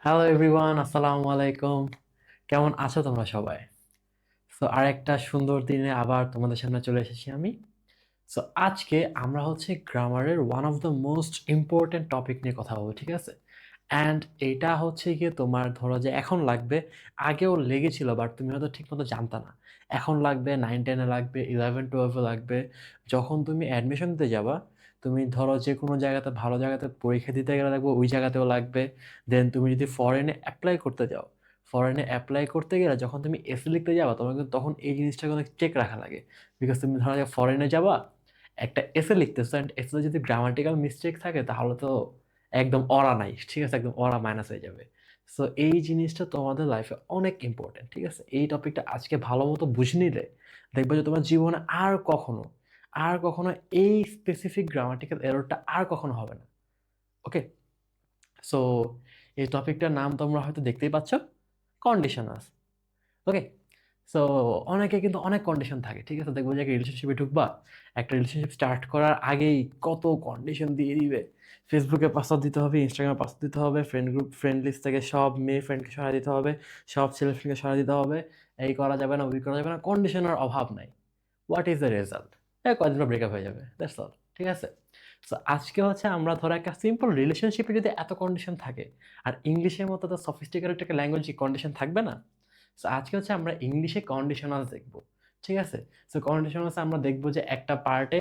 Hello everyone, আসসালামু আলাইকুম। কেমন আছো তোমরা সবাই? সো আর একটা সুন্দর দিনে আবার তোমাদের সামনে চলে এসেছি আমি। সো আজকে আমরা হচ্ছে গ্রামারের one of the most important topic নিয়ে কথা বলবো, ঠিক আছে? অ্যান্ড এটা হচ্ছে গিয়ে তোমার ধরো যে এখন লাগবে, আগেও লেগেছিল বাট তুমি হয়তো ঠিকমতো জানতা না। এখন লাগবে, 9-10-এ লাগবে, 11-12-এ লাগবে। যখন তুমি অ্যাডমিশন দিতে যাবা, তুমি ধরো যে কোনো জায়গাতে ভালো জায়গাতে পরীক্ষা দিতে গেলে লাগবে, ওই জায়গাতেও লাগবে। দেন তুমি যদি ফরেনে অ্যাপ্লাই করতে যাও, ফরেনে অ্যাপ্লাই করতে গেলে যখন তুমি এসে লিখতে যাবা, তোমার কিন্তু তখন এই জিনিসটা কিন্তু চেক রাখা লাগে। বিকজ তুমি ধরো যে ফরেনে যাবা, একটা এসে লিখতেছো, অ্যান্ড এসে যদি গ্রামাটিক্যাল মিস্টেক থাকে তাহলে তো একদম অরা নাই, ঠিক আছে? একদম অরা মাইনাস হয়ে যাবে। সো এই জিনিসটা তোমাদের লাইফে অনেক ইম্পর্টেন্ট, ঠিক আছে? এই টপিকটা আজকে ভালো মতো বুঝে নিলে দেখবে যে তোমার জীবনে আর কখনো এই স্পেসিফিক গ্রামাটিক্যাল এররটা আর কখনো হবে না। ওকে, সো এই টপিকটার নাম তোমরা হয়তো দেখতেই পাচ্ছ, কন্ডিশনাস। ওকে, সো অনেকে কিন্তু অনেক কন্ডিশন থাকে, ঠিক আছে? দেখবো যে একটা রিলেশনশিপে ঢুকবা, একটা রিলেশনশিপ স্টার্ট করার আগেই কত কন্ডিশন দিয়ে দিবে। ফেসবুকে পাসওয়ার্ড দিতে হবে, ইনস্টাগ্রামে পাসওয়ার্ড দিতে হবে, ফ্রেন্ড গ্রুপ ফ্রেন্ড লিস্ট থেকে সব মেয়ে ফ্রেন্ডকে সরাই দিতে হবে, সব ছেলে ফ্রেন্ডকে সরাই দিতে হবে। এই করা যাবে না, ওই করা যাবে না, কন্ডিশনের অভাব নাই। What is the result? কয়দিন পর ব্রেকআপ হয়ে যাবে, দ্যাটস অল, ঠিক আছে? সো আজকে হচ্ছে আমরা ধরো একটা সিম্পল রিলেশনশিপে যদি এত কন্ডিশন থাকে, আর ইংলিশের মতো তো সফিস্টিকেটেড একটা ল্যাঙ্গুয়েজ কন্ডিশন থাকবে না। সো আজকে হচ্ছে আমরা ইংলিশে কন্ডিশনালস দেখব, ঠিক আছে? সো কন্ডিশনালস আমরা দেখব যে একটা পার্টে,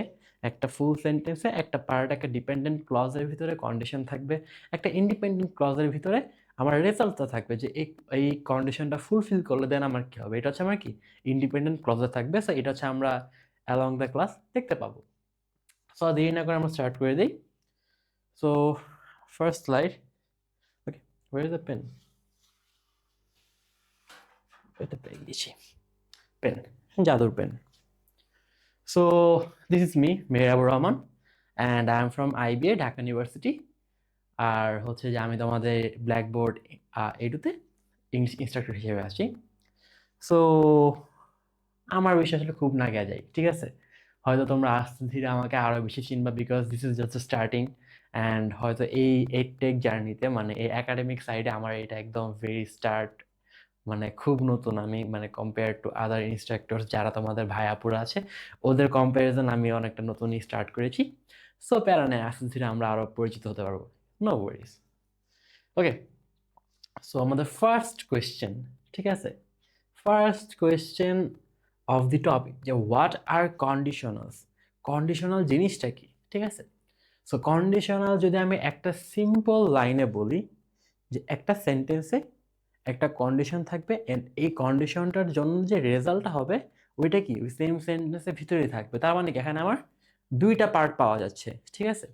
একটা ফুল সেন্টেন্সে একটা পার্ট, একটা ডিপেন্ডেন্ট ক্লজের ভিতরে কন্ডিশন থাকবে, একটা ইন্ডিপেন্ডেন্ট ক্লজের ভিতরে আমার রেজাল্টটা থাকবে যে এই এই কন্ডিশনটা ফুলফিল করলে দেন আমার কি হবে। এটা হচ্ছে আমার কি ইন্ডিপেন্ডেন্ট ক্লজে থাকবে। সো এটা হচ্ছে আমরা অ্যালং দ্য ক্লাস দেখতে পাবো। সো দেরি না করে আমরা স্টার্ট করে দিই। So first slide. Okay, where is the pen? এটা পেয়ে গেছি, পেন, জাদুর pen. So this is me, Meherabur Rahman, and I am from IBA Dhaka University. আর হচ্ছে যে আমি তোমাদের ব্ল্যাকবোর্ড এডুতে ইংলিশ ইনস্ট্রাক্টর হিসেবে আছি। সো আমার বিষয় আসলে খুব না গেছে, ঠিক আছে? হয়তো তোমরা আস্তে ধীরে আমাকে আরো বেশি চিনবা, because this is just starting. And হয়তো এই টেক জার্নিতে, মানে এই একাডেমিক সাইডে আমার এটা একদম ভেরি স্টার্ট, মানে খুব নতুন আমি, মানে কম্পেয়ার টু আদার ইনস্ট্রাক্টরস যারা তোমাদের ভাইয়াপুরা আছে, ওদের কম্প্যারিজন আমি অনেকটা নতুনই স্টার্ট করেছি। সো প্যারা নেই, আস্তে ধীরে আমরা আরো পরিচিত হতে পারবো। No worries. ওকে, সো আমাদের ফার্স্ট কোয়েশ্চেন, ঠিক আছে? First question of the topic যে হোয়াট আর কন্ডিশনালস। কন্ডিশনাল জিনিসটা কি, ঠিক আছে? সো কন্ডিশনাল যদি আমি একটা সিম্পল লাইনে বলি, যে একটা সেন্টেন্সে একটা কন্ডিশন থাকবে, এন্ড এই কন্ডিশনটার জন্য যে রেজাল্টটা হবে ওইটা কি ওই সেম সেন্টেন্সের ভিতরেই থাকবে। তার মানে কি এখানে আমার দুইটা পার্ট পাওয়া যাচ্ছে, ঠিক আছে?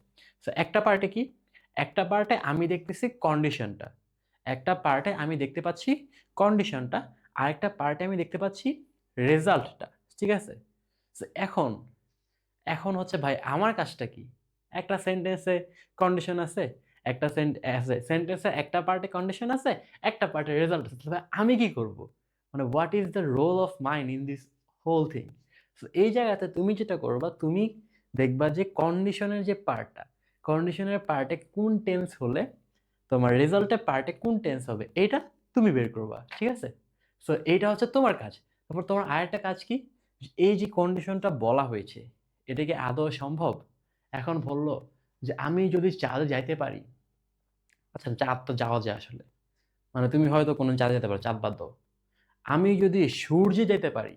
সো একটা পার্টে কি, একটা পার্টে আমি দেখতেছি কন্ডিশনটা, একটা পার্টে আমি দেখতে পাচ্ছি কন্ডিশনটা, আরেকটা পার্টে আমি দেখতে পাচ্ছি রেজাল্টটা, ঠিক আছে? সো এখন এখন হচ্ছে ভাই আমার কাজটা কি? একটা সেন্টেন্সে কন্ডিশন আছে, একটা সেন্টেন্সে একটা পার্টে কন্ডিশন আছে, একটা পার্টে রেজাল্ট আছে, তাহলে আমি কি করব? মানে what is the role of mind in this whole thing? So এই জায়গাতে তুমি যেটা করবা, তুমি দেখবা যে কন্ডিশনের যে পার্টটা, কন্ডিশনের পার্টে কোন টেন্স হলে তোমার রেজাল্টের পার্টে কোন টেন্স হবে, এটা তুমি বের করবা, ঠিক আছে? সো এইটা হচ্ছে তোমার কাজ। তারপর তোমার আরেকটা কাজ কি, এই যে কন্ডিশনটা বলা হয়েছে এটা কি আদৌ সম্ভব? এখন বললো যে আমি যদি চাঁদে যাইতে পারি, আচ্ছা চাঁদ তো যাওয়া যায় আসলে, মানে তুমি হয়তো কোনো চাঁদে যেতে পারো, চাঁদ বাদ দাও। আমি যদি সূর্যে যেতে পারি,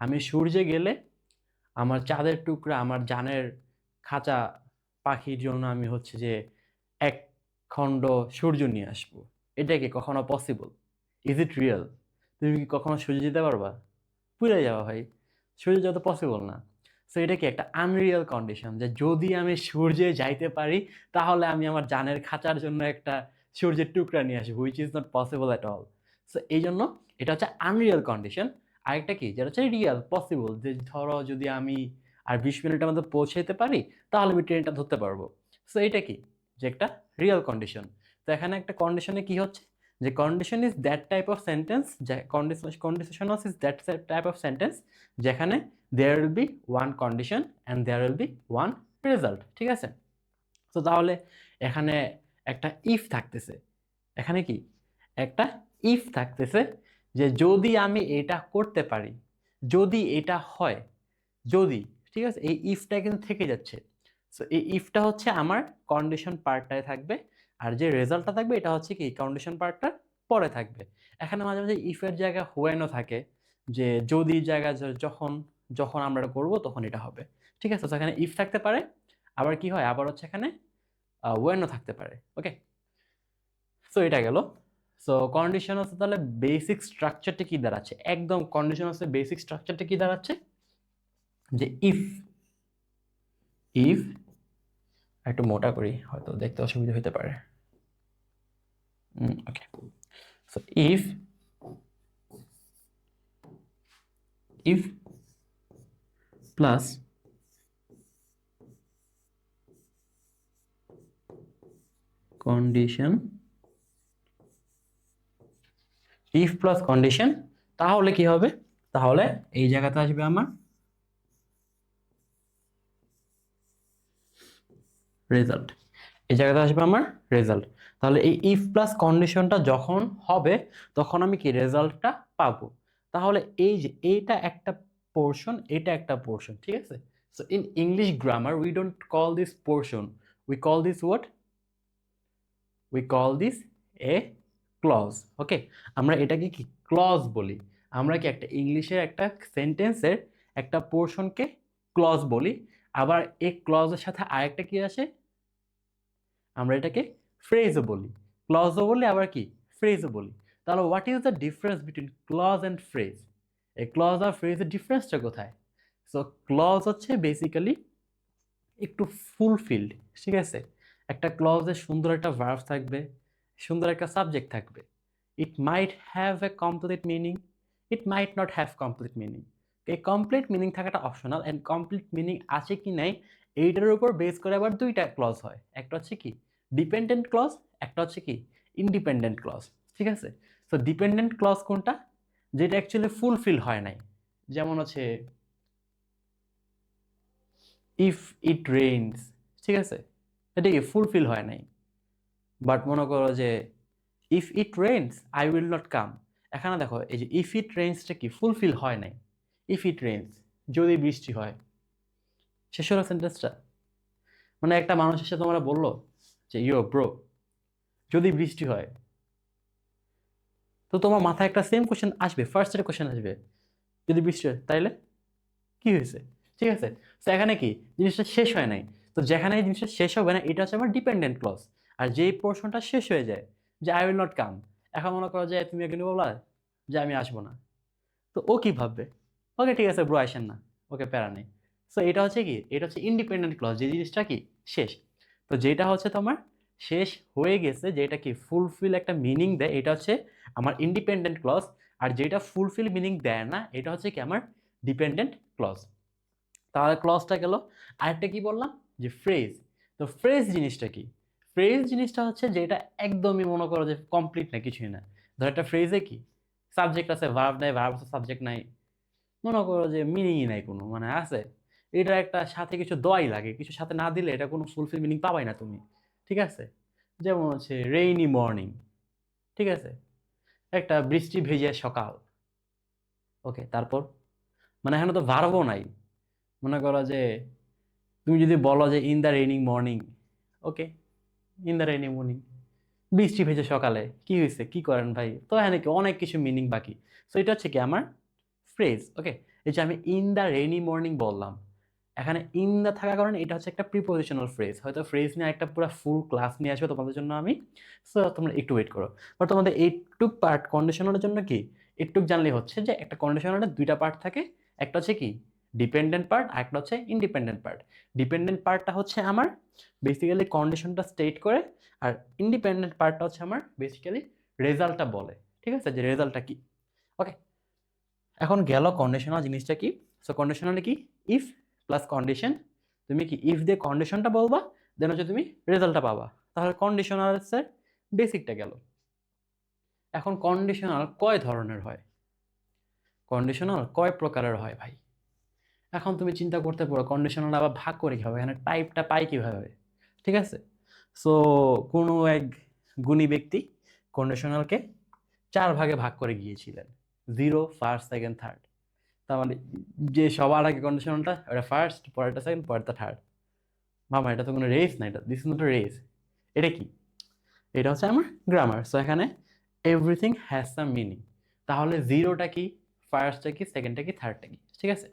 আমি সূর্যে গেলে আমার চাঁদের টুকরা, আমার জানের খাঁচা পাখির জন্য আমি হচ্ছে যে এক খণ্ড সূর্য নিয়ে আসবো। এটা কি কখনো পসিবল? Is it real? তুমি কি কখনো সূর্যে যেতে পারবা? পুড়ে যাওয়া ভাই, সূর্যে যাওয়া তো পসিবল না। সো এটা কি একটা আনরিয়েল কন্ডিশন, যে যদি আমি সূর্যে যাইতে পারি তাহলে আমি আমার জানের খাঁচার জন্য একটা সূর্যের টুকরা নিয়ে আসবো, which is not possible at all. So এই জন্য এটা হচ্ছে আনরিয়েল কন্ডিশন। আরেকটা কি যেটা হচ্ছে রিয়েল পসিবল, যে ধরো যদি আমি আর 20 মিনিটের মধ্যে পৌঁছে যেতে পারি তাহলে আমি ট্রেনটা ধরতে পারবো। সো এটা কি, যে একটা রিয়েল কন্ডিশন। তো এখানে একটা কন্ডিশনে কি হচ্ছে, যে condition is that type of sentence, যে conditional is that type of sentence যেখানে there will be one condition and there will be one result, ঠিক আছে? তো তাহলে এখানে একটা ইফ থাকতেছে, এখানে কি একটা ইফ থাকতেছে, যে যদি আমি এটা করতে পারি, যদি এটা হয়, যদি, ঠিক আছে, এই ইফটা কিন্তু থেকে যাচ্ছে। সো এই ইফটা হচ্ছে আমার কন্ডিশন পার্টটায় থাকবে, আর যে রেজাল্টটা থাকবে এটা হচ্ছে কি কন্ডিশন পার্টটা পরে থাকবে। এখানে মাঝে মাঝে ইফের জায়গা হোয়েনও থাকে, যে যদি জায়গা যখন যখন আমরা এটা করবো তখন এটা হবে, ঠিক আছে। তো এখানে ইফ থাকতে পারে, আবার কি হয়, আবার হচ্ছে এখানে ওয়েনও থাকতে পারে। ওকে, সো এটা গেল। সো কন্ডিশন হচ্ছে তাহলে বেসিক স্ট্রাকচারটা কি দাঁড়াচ্ছে, একদম কন্ডিশন হচ্ছে বেসিক স্ট্রাকচারটা কি দাঁড়াচ্ছে, যে ইফ, ইফ একটু মোটা করি, হয়তো দেখতে অসুবিধা হতে পারে। Okay, so if plus condition, if plus condition, তাহলে কি হবে, তাহলে এই জায়গাতে আসবে আমার রেজাল্ট, এই জায়গাতে আসবে আমার রেজাল্ট। তাহলে এই ইফ প্লাস কন্ডিশনটা যখন হবে তখন আমি কি রেজাল্টটা পাবো। তাহলে এই যে এইটা একটা পোর্শন, এটা একটা পোর্শন, ঠিক আছে। So in English grammar we don't call this portion, we call this what, we call this a clause. Okay, আমরা এটাকে কি ক্লজ বলি। আমরা কি একটা ইংলিশের একটা সেন্টেন্সের একটা পোর্শনকে ক্লজ বলি, আবার এই ক্লজের সাথে আরেকটা কি আসে, আমরা এটাকে ফ্রেজও বলি, ক্লজও বলি, আবার কি ফ্রেজও বলি। তাহলে what is the difference between clause and phrase, এই ক্লজ আর ফ্রেজের ডিফারেন্সটা কোথায়। সো ক্লজ হচ্ছে বেসিক্যালি একটু ফুলফিলড, ঠিক আছে। একটা ক্লজে সুন্দর একটা ভার্ব থাকবে, সুন্দর একটা সাবজেক্ট থাকবে। It might have a complete meaning, it might not have complete meaning. এই কমপ্লিট মিনিং থাকাটা অপশনাল, অ্যান্ড কমপ্লিট মিনিং আছে কি নাই এইটার উপর বেস করে আবার দুইটা ক্লজ হয়, একটা হচ্ছে কি ডিপেন্ডেন্ট ক্লজ, একটা হচ্ছে কি ইন্ডিপেন্ডেন্ট ক্লজ, ঠিক আছে। সো ডিপেন্ডেন্ট ক্লজ কোনটা, যেটা অ্যাকচুয়ালি ফুলফিল হয় নাই, যেমন হচ্ছে ইফ ইট রেইনস, ঠিক আছে, এটা কি ফুলফিল হয় নাই। বাট মনে করো যে if it rains I will not come, এখানে দেখো এই যে ইফ ইট রেইনসটা কি ফুলফিল হয় নাই। ইফ ইট রেইনস, যদি বৃষ্টি হয়, শেষ হলো সেন্টেন্সটা। মানে একটা মানুষের সাথে তোমরা বললো যে ইয়ো ব্রো, যদি বৃষ্টি হয়, তো তোমার মাথায় একটা সেম কোশ্চেন আসবে, ফার্স্ট একটা কোশ্চেন আসবে, যদি বৃষ্টি হয় তাইলে কি হয়েছে, ঠিক আছে। তো এখানে কি জিনিসটা শেষ হয় নাই, তো যেখানে এই জিনিসটা শেষ হবে না এটা হচ্ছে আমার ডিপেন্ডেন্ট ক্লজ। আর যেই পোর্শনটা শেষ হয়ে যায়, যে আই উইল নট কাম, এখন মনে করো যে তুমি একদিন বললা যে আমি আসবো না, তো ও কি ভাববে, ওকে ঠিক আছে ব্রো আসেন না, ওকে প্যারা নেই। সো এটা হচ্ছে কি, এটা হচ্ছে ইন্ডিপেন্ডেন্ট ক্লজ, যে জিনিসটা কি শেষ। তো যেটা হচ্ছে তোমার শেষ হয়ে গেছে, যেটা কি ফুলফিল একটা মিনিং দেয়, এটা হচ্ছে আমার ইন্ডিপেন্ডেন্ট ক্লজ। আর যেটা ফুলফিল মিনিং দেয় না এটা হচ্ছে কি আমার ডিপেন্ডেন্ট ক্লজ। তাহলে ক্লজটা গেল। আরেকটা কি বললাম, যে ফ্রেজ। তো ফ্রেজ জিনিসটা কি, ফ্রেজ জিনিসটা হচ্ছে যেটা একদমই মনে করো যে কমপ্লিট না, কিছুই না। ধর একটা ফ্রেজে কি সাবজেক্ট আছে, ভার্ব নাই, ভার্ব আছে সাবজেক্ট নাই, মনে করো যে মিনিংই নাই কোনো, মানে আছে এটা একটা সাথে কিছু দোয়াই লাগে, কিছু সাথে না দিলে এটা কোনো ফুলফিল মিনিং পাবাই না তুমি, ঠিক আছে। যেমন হচ্ছে রেইনি মর্নিং, ঠিক আছে, একটা বৃষ্টি ভেজে সকাল। ওকে, তারপর মানে এখানে তো ভার্বও নাই। মনে করো যে তুমি যদি বলো যে in the raining morning, okay, in the raining morning, বৃষ্টি ভেজে সকালে কি হয়েছে, কি করেন ভাই, তো এখানে কি অনেক কিছু মিনিং বাকি। সো এটা হচ্ছে কি আমার ফ্রেজ। ওকে, এই যে আমি ইন দ্য রেইনি মর্নিং বললাম, এখানে ইন দ্য থাকার কারণে এটা হচ্ছে একটা প্রিপোজিশনাল ফ্রেজ, হয়তো ফ্রেজ নিয়ে একটা পুরো ফুল ক্লাস নিয়ে আসবে তোমাদের জন্য আমি। সো তোমরা একটু ওয়েট করো, বাট তোমাদের এইটুক পার্ট কন্ডিশনালের জন্য কি একটুক জানলেই হচ্ছে, যে একটা কন্ডিশনালের দুইটা পার্ট থাকে, একটা হচ্ছে কি ডিপেন্ডেন্ট পার্ট, আর একটা হচ্ছে ইন্ডিপেন্ডেন্ট পার্ট। ডিপেন্ডেন্ট পার্টটা হচ্ছে আমার বেসিক্যালি কন্ডিশনটা স্টেট করে, আর ইন্ডিপেন্ডেন্ট পার্টটা হচ্ছে আমার বেসিক্যালি রেজাল্টটা বলে, ঠিক আছে, যে রেজাল্টটা কি। ওকে, এখন গেল কন্ডিশনাল জিনিসটা কি। সো কন্ডিশনাল কি, ইফ প্লাস কন্ডিশন, তুমি কি ইফ দিয়ে কন্ডিশনটা বলবা, দেন হচ্ছে তুমি রেজাল্টটা পাবা। তাহলে কন্ডিশনালসের বেসিকটা গেল। এখন কন্ডিশনাল কয় ধরনের হয়, কন্ডিশনাল কয় প্রকারের হয় ভাই। এখন তুমি চিন্তা করতে পারো কন্ডিশনাল আবার ভাগ করে কীভাবে, এখানে টাইপটা পাই কীভাবে, ঠিক আছে। সো কোনো এক গুণী ব্যক্তি কন্ডিশনালকে 4 ভাগে ভাগ করে গিয়েছিলেন, 0, ফার্স্ট, সেকেন্ড, থার্ড। তার মানে যে সবার আগে কন্ডিশনালটা ওটা ফার্স্ট, পরেরটা সেকেন্ড, পরেরটা থার্ড। মামা এটা তো কোনো রেস না, এটা this is not a race. এটা কি? এটা হচ্ছে আমার গ্রামার। সো এখানে এভরিথিং হ্যাজ সাম মিনিং। তাহলে জিরোটা কি, ফার্স্টটা কি, সেকেন্ডটা কি, থার্ডটা কি? ঠিক আছে।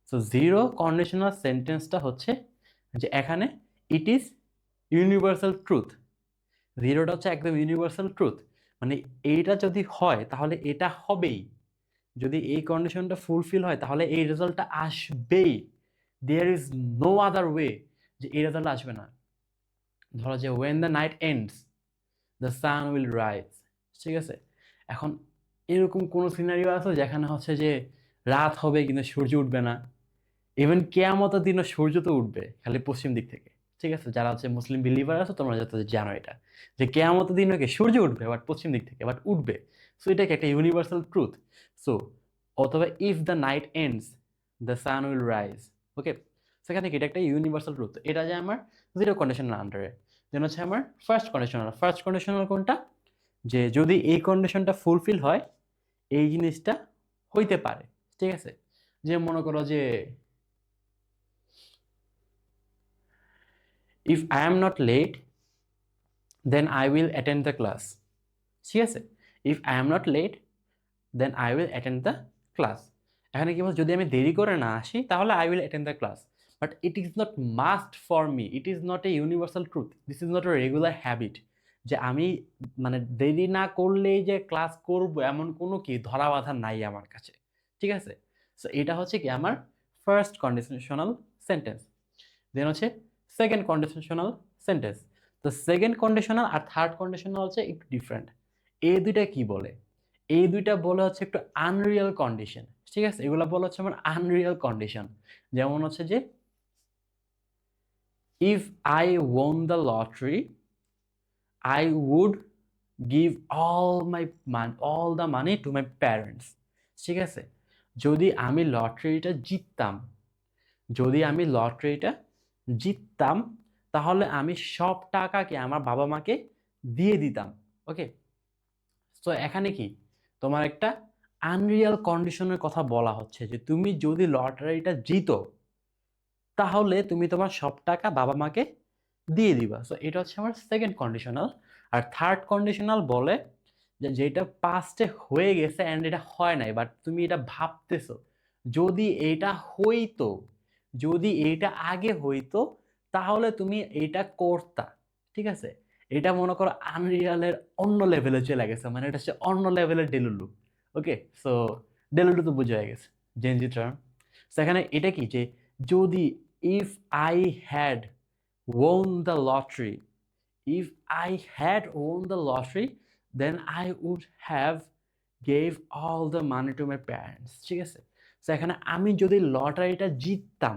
সো জিরো কন্ডিশনাল সেন্টেন্সটা হচ্ছে যে এখানে ইট ইজ ইউনিভার্সাল ট্রুথ। জিরোটা হচ্ছে একদম ইউনিভার্সাল ট্রুথ, মানে এইটা যদি হয় তাহলে এটা হবেই। যদি এই কন্ডিশনটা ফুলফিল হয় তাহলে এই রেজাল্টটা আসবেই। There is no other way যে এই রেজাল্ট আসবে না। ধরো যে when the night ends the sun will rise, ঠিক আছে। এখন এরকম কোনো সিনারিও আছে যেখানে হচ্ছে যে রাত হবে কিন্তু সূর্য উঠবে না? ইভেন কেয়ামতের দিনও সূর্য তো উঠবে, খালি পশ্চিম দিক থেকে। ঠিক আছে, যারা হচ্ছে মুসলিম বিলিভার আছে তোমরা যত জানো এটা, যে কেয়ামতের দিনও কি সূর্য উঠবে, বাট পশ্চিম দিক থেকে, বাট উঠবে। সো এটা কি একটা ইউনিভার্সাল ট্রুথ। সো অথবা if the night ends the sun will rise, okay. সেখানে কি এটা একটা ইউনিভার্সাল ট্রুথ। এটা যে আমার জিরো কন্ডিশনাল আন্ডারে। দেন হচ্ছে আমার ফার্স্ট কন্ডিশনাল। ফার্স্ট কন্ডিশনাল কোনটা? যে যদি এই কন্ডিশনটা ফুলফিল হয় এই জিনিসটা হইতে পারে। ঠিক আছে, যে মনে করো যে if I am not late then I will attend the class, ঠিক আছে। if I am not late then I will attend the class, এখানে কি বলছে যদি আমি দেরি করে না আসি তাহলে I will attend the class, but it is not must for me, it is not a universal truth, this is not a regular habit যে আমি মানে দেরি না করলেই যে ক্লাস করব এমন কোনো কি ধরা বাঁধা নাই আমার কাছে। ঠিক আছে, সো এটা হচ্ছে কি আমার ফার্স্ট কন্ডিশনাল সেন্টেন্স। দেন হচ্ছে সেকেন্ড কন্ডিশনাল সেন্টেন্স। তো সেকেন্ড কন্ডিশনাল আর থার্ড কন্ডিশনাল হচ্ছে একটু ডিফারেন্ট। এই দুইটা কি বলে? এই দুইটা বলে হচ্ছে একটু আনরিয়াল কন্ডিশন। ঠিক আছে, এগুলো বলা হচ্ছে আমার আনরিয়াল কন্ডিশন। যেমন হচ্ছে যে if I won the lottery I would give all the money to my parents. ঠিক আছে, যদি আমি লটারিটা জিততাম, যদি আমি লটারিটা জিততাম তাহলে আমি সব টাকাকে আমার বাবা মাকে দিয়ে দিতাম। ওকে, তো এখানে কি তোমার একটা আনরিয়াল কন্ডিশনের কথা বলা হচ্ছে যে তুমি যদি লটারিটা জিতো তাহলে তুমি তোমার সব টাকা বাবা মাকে দিয়ে দিবা। সো এটা হচ্ছে আমার সেকেন্ড কন্ডিশনাল। আর থার্ড কন্ডিশনাল বলে যে যেটা পাস্টে হয়ে গেছে অ্যান্ড এটা হয় নাই, বাট তুমি এটা ভাবতেছো যদি এটা হইতো, যদি এইটা আগে হইতো তাহলে তুমি এইটা করতা। ঠিক আছে, এটা মনে করো আনরিয়ালের অন্য লেভেলে চলে গেছে, মানে এটা হচ্ছে অন্য লেভেলের ডেলুলু। ওকে, সো ডেলুলু তো বোঝা হয়ে গেছে, জেনজি টার্ম। সেখানে এটা কি যে যদি if I had won the lottery, if I had won the lottery, then I would have gave all the money to my parents. ঠিক আছে, তো এখানে আমি যদি লটারিটা জিততাম,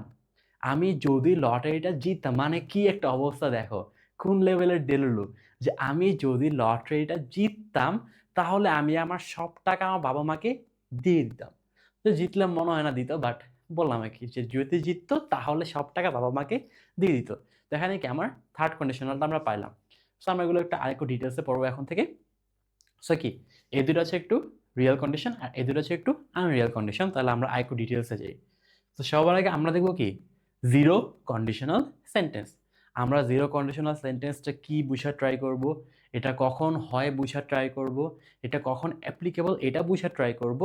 আমি যদি লটারিটা জিততাম মানে কি একটা অবস্থা দেখো, কোন লেভেলের ডেলুলু, যে আমি যদি লটারিটা জিততাম তাহলে আমি আমার সব টাকা আমার বাবা মাকে দিয়ে দিতাম। তো জিতলাম মনে হয় না দিত, বাট বললাম আর কি যে যদি জিততো তাহলে সব টাকা বাবা মাকে দিয়ে দিত। তো এখানে কি আমার থার্ড কন্ডিশনালটা আমরা পাইলাম। সো আমরা এগুলো একটু আরেকটু ডিটেলসে পড়বো এখন থেকে। সো কি এই দুটো হচ্ছে একটু রিয়েল কন্ডিশন আর এই দুটো হচ্ছে একটু আনরিয়াল কন্ডিশন। তাহলে আমরা আরেকটু ডিটেলসে যাই। তো সবার আগে আমরা দেখবো কি জিরো কন্ডিশনাল সেন্টেন্স। আমরা জিরো কন্ডিশনাল সেন্টেন্সটা কি বুঝা ট্রাই করব, এটা কখন হয় বুঝা ট্রাই করব, এটা কখন অ্যাপ্লিকেবল এটা বুঝা ট্রাই করব।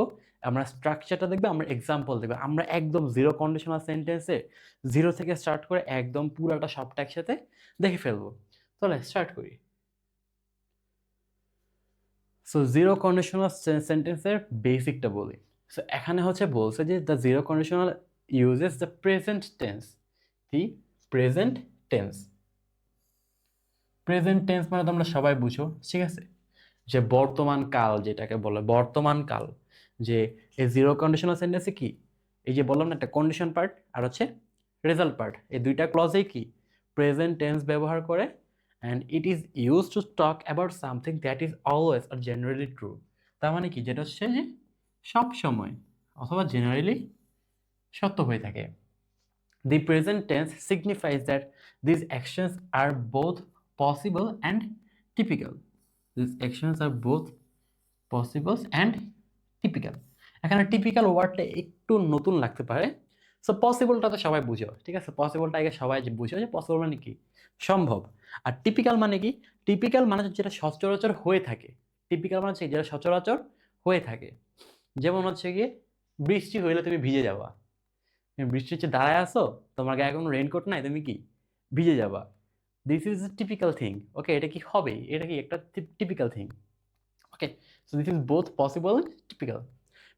আমরা স্ট্রাকচারটা দেখবো, আমরা এক্সাম্পল দেখবো। আমরা একদম জিরো কন্ডিশনাল সেন্টেন্সে জিরো থেকে স্টার্ট করে একদম পুরোটা সবটা একসাথে দেখে ফেলবো। তাহলে স্টার্ট করি। সো জিরো কন্ডিশনাল সেন্টেন্সের বেসিকটা বলি। সো এখানে হচ্ছে বলছে যে the zero conditional uses the present tense. The present tense, present tense মানে তোমরা সবাই বুঝো। ঠিক আছে, যে বর্তমান কাল যেটাকে বলে বর্তমান কাল। যে এই জিরো কন্ডিশনাল সেন্টেন্সে কি এই যে বললাম না একটা কন্ডিশন পার্ট আর হচ্ছে রেজাল্ট পার্ট, এই দুইটা ক্লজেই কি প্রেজেন্ট টেন্স ব্যবহার করে। And it is use to talk about something that is always or generally true. তার মানে কি যেটা হচ্ছে যে সব সময় অথবা জেনারেলি সত্য হয়ে থাকে। The present tense signifies that these actions are both possible and typical. This actions are both possibles and typical. এখানে টিপিক্যাল ওয়ার্ডটা একটু নতুন লাগতে পারে। সো পসিবলটা তো সবাই বুঝো, ঠিক আছে? পসিবলটা আগে সবাই যে বুঝো যে পসিবল মানে কি, সম্ভব। আর টিপিক্যাল মানে কি? টিপিক্যাল মানে হচ্ছে যেটা সচরাচর হয়ে থাকে। টিপিক্যাল মানে হচ্ছে যেটা সচরাচর হয়ে থাকে। যেমন হচ্ছে গিয়ে বৃষ্টি হইলে তুমি ভিজে যাবা। তুমি বৃষ্টির হচ্ছে দাঁড়ায় আসো, তোমার গায়ে কোনো রেইনকোট নাই, তুমি কি ভিজে যাবা। This is typical thing. Okay, এটা কি হবে, এটা কি একটা typical thing. Okay, so this is both possible and typical.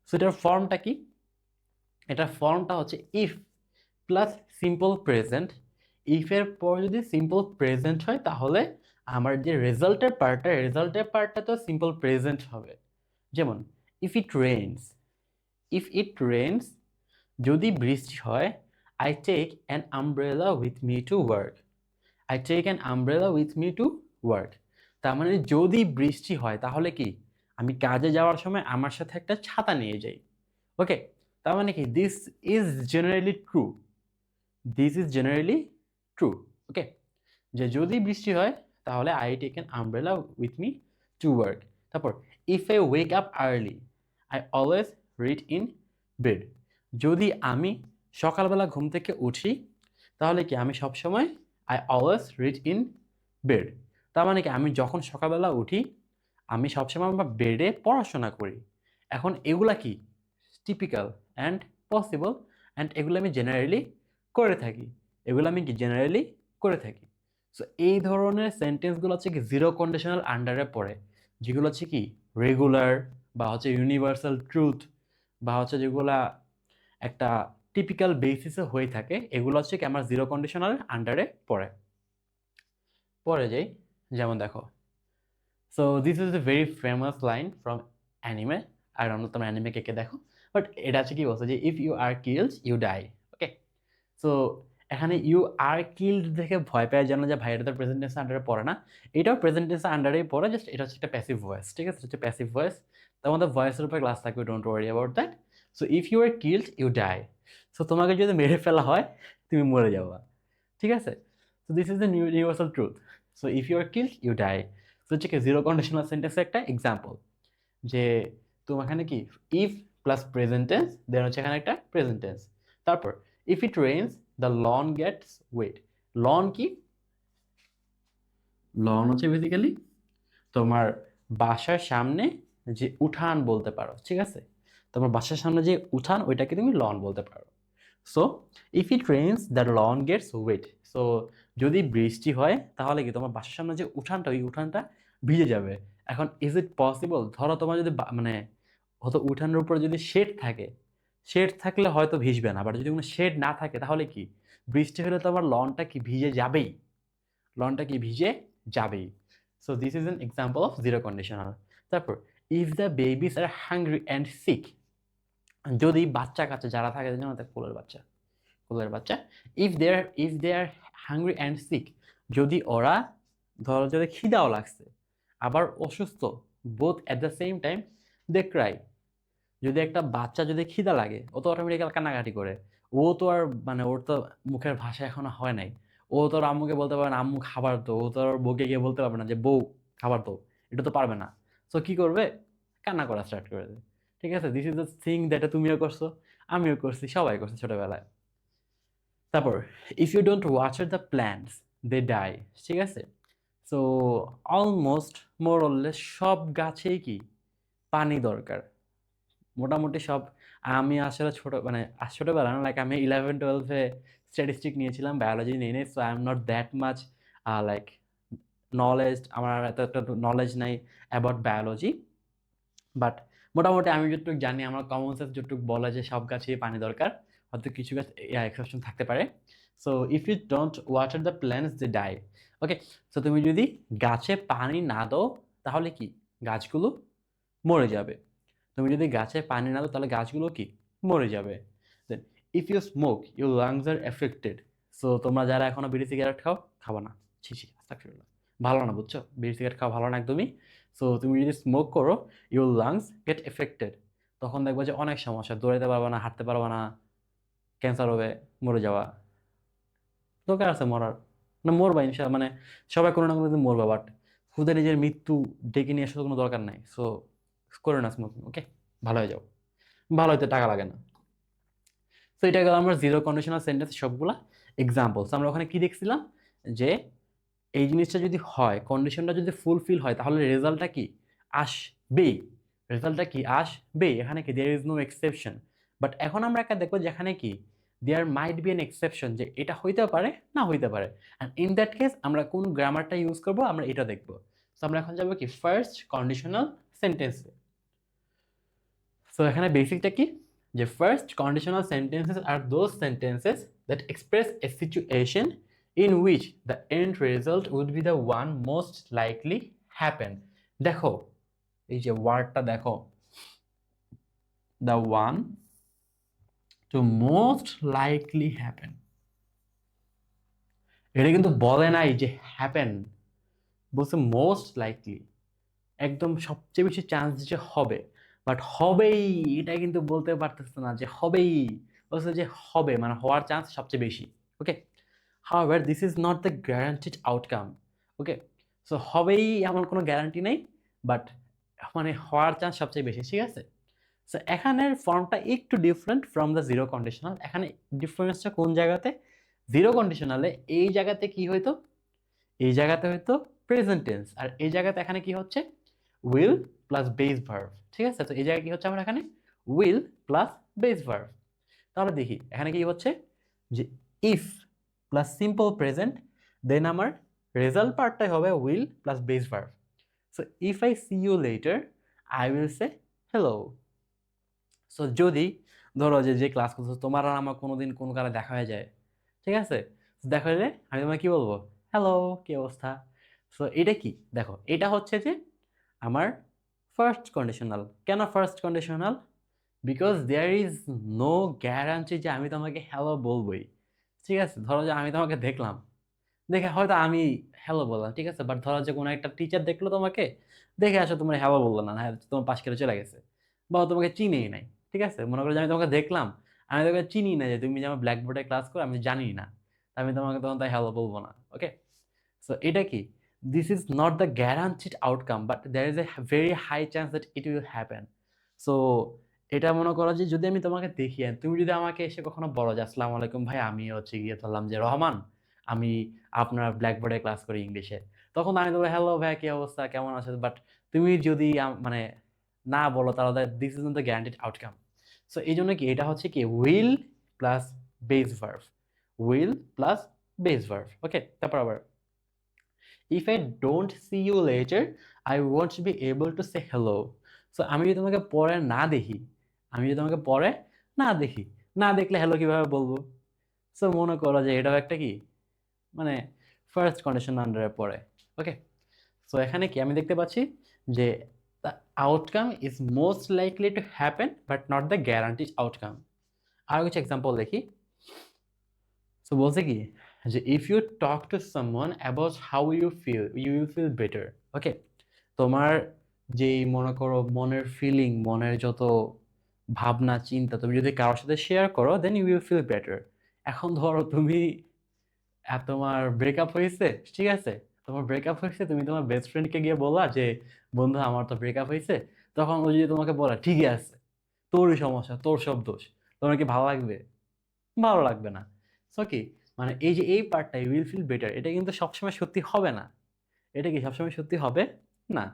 So এটার ফর্মটা কি? এটার ফর্মটা হচ্ছে ইফ প্লাস সিম্পল প্রেজেন্ট। ইফের পর যদি সিম্পল প্রেজেন্ট হয় তাহলে আমার যে রেজাল্টের পার্টটা তো সিম্পল প্রেজেন্ট হবে। যেমন if it rains, if it rains, যদি বৃষ্টি হয়, I take an umbrella with me to work. I take an umbrella with me to work. তার মানে যদি বৃষ্টি হয় তাহলে কি আমি কাজে যাওয়ার সময় আমার সাথে একটা ছাতা নিয়ে যাই। ওকে, তার মানে কি this is generally true. This is generally true. Okay, যে যদি বৃষ্টি হয় তাহলে I take an umbrella with me to work. তারপর if I wake up early, I always read in bed. যদি আমি সকালবেলা ঘুম থেকে উঠি তাহলে কি আমি সবসময় I always read in bed. তার মানে কি আমি যখন সকালবেলা উঠি আমি সবসময় আমার বেডে পড়াশোনা করি। এখন এগুলা কি টিপিক্যাল অ্যান্ড পসিবল, অ্যান্ড এগুলো আমি জেনারেলি করে থাকি। এগুলো আমি কি জেনারেলি করে থাকি। সো এই ধরনের সেন্টেন্সগুলো হচ্ছে কি জিরো কন্ডিশনাল আন্ডারে পড়ে, যেগুলো হচ্ছে কি রেগুলার বা হচ্ছে ইউনিভার্সাল ট্রুথ বা হচ্ছে যেগুলা একটা টিপিক্যাল বেসিসে হয়ে থাকে, এগুলো হচ্ছে কি আমার জিরো কন্ডিশনাল আন্ডারে পড়ে। পরে যাই, যেমন দেখো, so this is a very famous line from anime. আর অন্য তোমার অ্যানিমে কে কে দেখো, বাট এটা হচ্ছে কি বলছে যে if you are killed you die. Okay, so এখানে ইউ আর কিলড দেখে ভয় পায় যেন যে ভাই এটা তো প্রেজেন্ট টেন্সের আন্ডারে পড়ে না। এটাও প্রেজেন্ট টেন্সের আন্ডারেই পড়ে, জাস্ট এটা হচ্ছে একটা প্যাসিভ ভয়েস। ঠিক আছে, হচ্ছে প্যাসিভ ভয়েস। তার মধ্যে ভয়েসের উপরে ক্লাস থাকবে, don't worry about that. So if you are killed you die. So তোমাকে যদি মেরে ফেলা হয় তুমি মরে যাবা। ঠিক আছে, so this is the universal truth. So if you are killed you die. So হচ্ছে কি জিরো কন্ডিশনাল সেন্টেন্সের একটা এক্সাম্পল, যে তোমার এখানে কি if plus present tense, then হচ্ছে এখানে একটা প্রেজেন্ট টেন্স। তারপর if it rains the lawn gets wet. Lawn কি? লন হচ্ছে বেসিক্যালি তোমার বাসার সামনে যে উঠান বলতে পারো। ঠিক আছে, তোমার বাসার সামনে যে উঠান ওইটাকে তুমি লন বলতে পারো। So if it rains the lawn gets wet. So যদি বৃষ্টি হয় তাহলে কি তোমার বাসার সামনে যে উঠানটা ওই উঠানটা ভিজে যাবে। এখন ইজ ইট পসিবল, ধরো তোমার যদি মানে হয়তো উঠানের উপরে যদি শেড থাকে, শেড থাকলে হয়তো ভিজবে না, বাট যদি কোনো শেড না থাকে তাহলে কি বৃষ্টি হলে তো আমার লনটা কি ভিজে যাবেই। লনটা কি ভিজে যাবেই। So this is an example of zero conditional. তারপর if the babies are hungry and sick. যদি বাচ্চা কাচ্চা যারা থাকে যেমন কোলের বাচ্চা, if they are hungry and sick, যদি ওরা ধরো যদি খিদাও লাগছে আবার অসুস্থ, both at the same time they cry. যদি একটা বাচ্চা যদি খিদা লাগে ও তো অটোমেটিক্যাল কান্নাকাটি করে। ও তো আর মানে ওর তো মুখের ভাষা এখনো হয় নাই। ও তো ওর আম্মুকে বলতে পারবে না আম্মু খাবার তো, ও তো ওর বউকে গিয়ে বলতে পারবে না যে বউ খাবার তো, এটা তো পারবে না। সো কি করবে? কান্না করা স্টার্ট করে দেবে। ঠিক আছে, this is the thing that তুমিও করছো, আমিও করছি, সবাই করছে ছোটবেলায়। তারপর if you don't water the plants they die. ঠিক আছে, সো অলমোস্ট মোরলেস সব গাছেই কি পানি দরকার। মোটামুটি সব। আমি আসলে ছোটবেলা না, লাইক আমি 11-12-এ স্ট্যাটিস্টিক নিয়েছিলাম, বায়োলজি নিয়ে নেই। So I am not that much like knowledge, আমার এত একটা নলেজ নাই অ্যাবাউট বায়োলজি। বাট মোটামুটি আমি যতটুকু জানি, আমার কমন সেন্স যতটুকু বলে যে সব গাছেই পানি দরকার, হয়তো কিছু গাছ এক্সেপশন থাকতে পারে। So if you don't water the plants they die. Okay, so তুমি যদি গাছে পানি না দাও তাহলে কি গাছগুলো মরে যাবে। তুমি যদি গাছে পানি না দাও তাহলে গাছগুলো কি মরে যাবে। Then if you smoke your lungs are affected. So তোমরা যারা এখনো বিড়ি সিগারেট খাও, খাবা না, ছি ছি আস্তাগফিরুল্লাহ, ভালো না, বুঝছো? বিড়ি সিগারেট খাওয়া ভালো না একদমই। সো তুমি যদি স্মোক করো ইউর লাংস গেট এফেক্টেড, তখন দেখবো যে অনেক সমস্যা, দৌড়াতে পারবা না, হাঁটতে পারবা না, ক্যান্সার হবে, মরে যাওয়া। দরকার আছে মরার, না মরবা ইনশাল্লাহ, মানে সবাই কোনো না কোনো দিন মরবা, বাট খুদে নিজের মৃত্যু ডেকে নিয়ে আসার কোনো দরকার নাই। সো করে না স্মোকিং, ওকে? ভালো হয়ে যাও, ভালো হইতে টাকা লাগে না। সো এটা গেল আমরা জিরো কন্ডিশনাল সেন্টেন্স সবগুলা এক্সাম্পলস। আমরা ওখানে কি দেখছিলাম যে এই জিনিসটা যদি হয়, কন্ডিশনটা যদি ফুলফিল হয়, তাহলে রেজাল্টটা কি আসবেই। রেজাল্টটা কি আসবে, এখানে কি there is no exception. But এখন আমরা একটা দেখবো যেখানে কি there might be an exception, যে এটা হইতে পারে না হইতে পারে। অ্যান্ড ইন দ্যাট কেস আমরা কোন গ্রামারটা ইউজ করবো আমরা এটা দেখবো। সো আমরা এখন যাবো কি ফার্স্ট কন্ডিশনাল সেন্টেন্সে। সো এখানে বেসিকটা কি, যে first conditional sentences are those sentences that express a situation in which the end result would be the one most likely happen. দেখো এই যে ওয়ার্ডটা দেখো, the one to most likely happen, এটা কিন্তু বলে নাই যে হ্যাপেন, বলছে মোস্ট লাইকলি, একদম সবচেয়ে বেশি চান্স যে হবে। বাট হবেই এটা কিন্তু বলতে পারতেছে না যে হবেই, বলছে যে হবে মানে হওয়ার চান্স সবচেয়ে বেশি। ওকে, however this is not the guaranteed outcome. Okay, so হবেই এমন কোনো গ্যারান্টি নেই, বাট মানে হওয়ার চান্স সবচেয়ে বেশি, ঠিক আছে? সো এখানের ফর্মটা একটু different from the zero conditional. এখানে ডিফারেন্সটা কোন জায়গাতে, জিরো কন্ডিশনালে এই জায়গাতে কি হইতো, এই জায়গাতে হয়তো প্রেজেন্ট টেন্স, আর এই জায়গাতে এখানে কি হচ্ছে উইল প্লাস বেস ভার্ব, ঠিক আছে? তো এই জায়গায় কি হচ্ছে আমার এখানে উইল প্লাস বেস ভার্ব। তাহলে দেখি এখানে কি হচ্ছে যে if plus simple present, then আমার রেজাল্ট পার্টটাই হবে will plus base verb. So if I see you later I will say hello. So যদি ধরো যে ক্লাস করছো তোমার আর আমার কোনোদিন কোনো কালে দেখা হয়ে যায়, ঠিক আছে? দেখা হলে আমি তোমাকে কি বলবো, হ্যালো, কি অবস্থা? সো এটা কি দেখো, এটা হচ্ছে যে আমার ফার্স্ট কন্ডিশনাল। কেন first conditional? Because there is no guarantee যে আমি তোমাকে হ্যালো বলবোই, ঠিক আছে? ধরো যে আমি তোমাকে দেখলাম, দেখে হয়তো আমি হ্যালো বললাম, ঠিক আছে? বাট ধরো যে কোনো একটা টিচার দেখলো তোমাকে, দেখে আসো তোমার হ্যালো বললো না, হ্যাঁ তোমার পাশ কেটে চলে গেছে, বা ও তোমাকে চিনেই নাই, ঠিক আছে? মনে করো যে আমি তোমাকে দেখলাম, আমি তোমাকে চিনি না, যে তুমি যে আমার ব্ল্যাকবোর্ডে ক্লাস করো আমি জানি না, আমি তোমাকে তখন তাই হ্যালো বলবো না। ওকে, সো এটা কি, this is not the guaranteed outcome, but there is a very high chance that it will happen. So এটা মনে করো যে যদি আমি তোমাকে দেখি and তুমি যদি আমাকে এসে কখনো বলো যে আসসালামু আলাইকুম ভাই, আমি হচ্ছে গিয়ে ধরলাম যে রহমান, আমি আপনার ব্ল্যাকবোর্ডে ক্লাস করি ইংলিশে, তখন আমি বলবো হ্যালো ভাই, কি অবস্থা, কেমন আছো? বাট তুমি যদি মানে না বলো, তাহলে this is not the guaranteed outcome. So এই জন্য কি এটা হচ্ছে কি will plus base verb, will plus base verb. Okay, তারপর আবার if I don't see you later I won't be able to say hello. So আমি যদি তোমাকে পরে না দেখি, আমি যদি তোমাকে পরে না দেখি, না দেখলে হ্যালো কিভাবে বলবো? সো মনে করো যে এটাও একটা কি মানে ফার্স্ট কন্ডিশন আন্ডারে পড়ে। ওকে, সো এখানে কি আমি দেখতে পাচ্ছি যে the outcome is most likely to happen but not the guaranteed outcome. আর কিছু এক্সাম্পল দেখি। সো বলছে কি যে if you talk to someone about how you feel you will feel better. Okay, তোমার যেই মনে করো মনের ফিলিং, মনের যত ভাবনা চিন্তা তুমি যদি কারোর সাথে শেয়ার করো then you will feel better. এখন ধরো তুমি তোমার ব্রেকআপ হয়েছে, ঠিক আছে? তোমার ব্রেকআপ হয়েছে, তুমি তোমার বেস্ট ফ্রেন্ডকে গিয়ে বললা যে বন্ধু আমার তো ব্রেকআপ হয়েছে, তখন ও যদি তোমাকে বলে ঠিকই আছে, তোরই সমস্যা, তোর সব দোষ, তোমার কি ভালো লাগবে? ভালো লাগবে না। সো কি মানে এই যে এই পার্টটা ইউ উইল ফিল বেটার, এটা কিন্তু সবসময় সত্যি হবে না। এটা কি সবসময় সত্যি হবে না।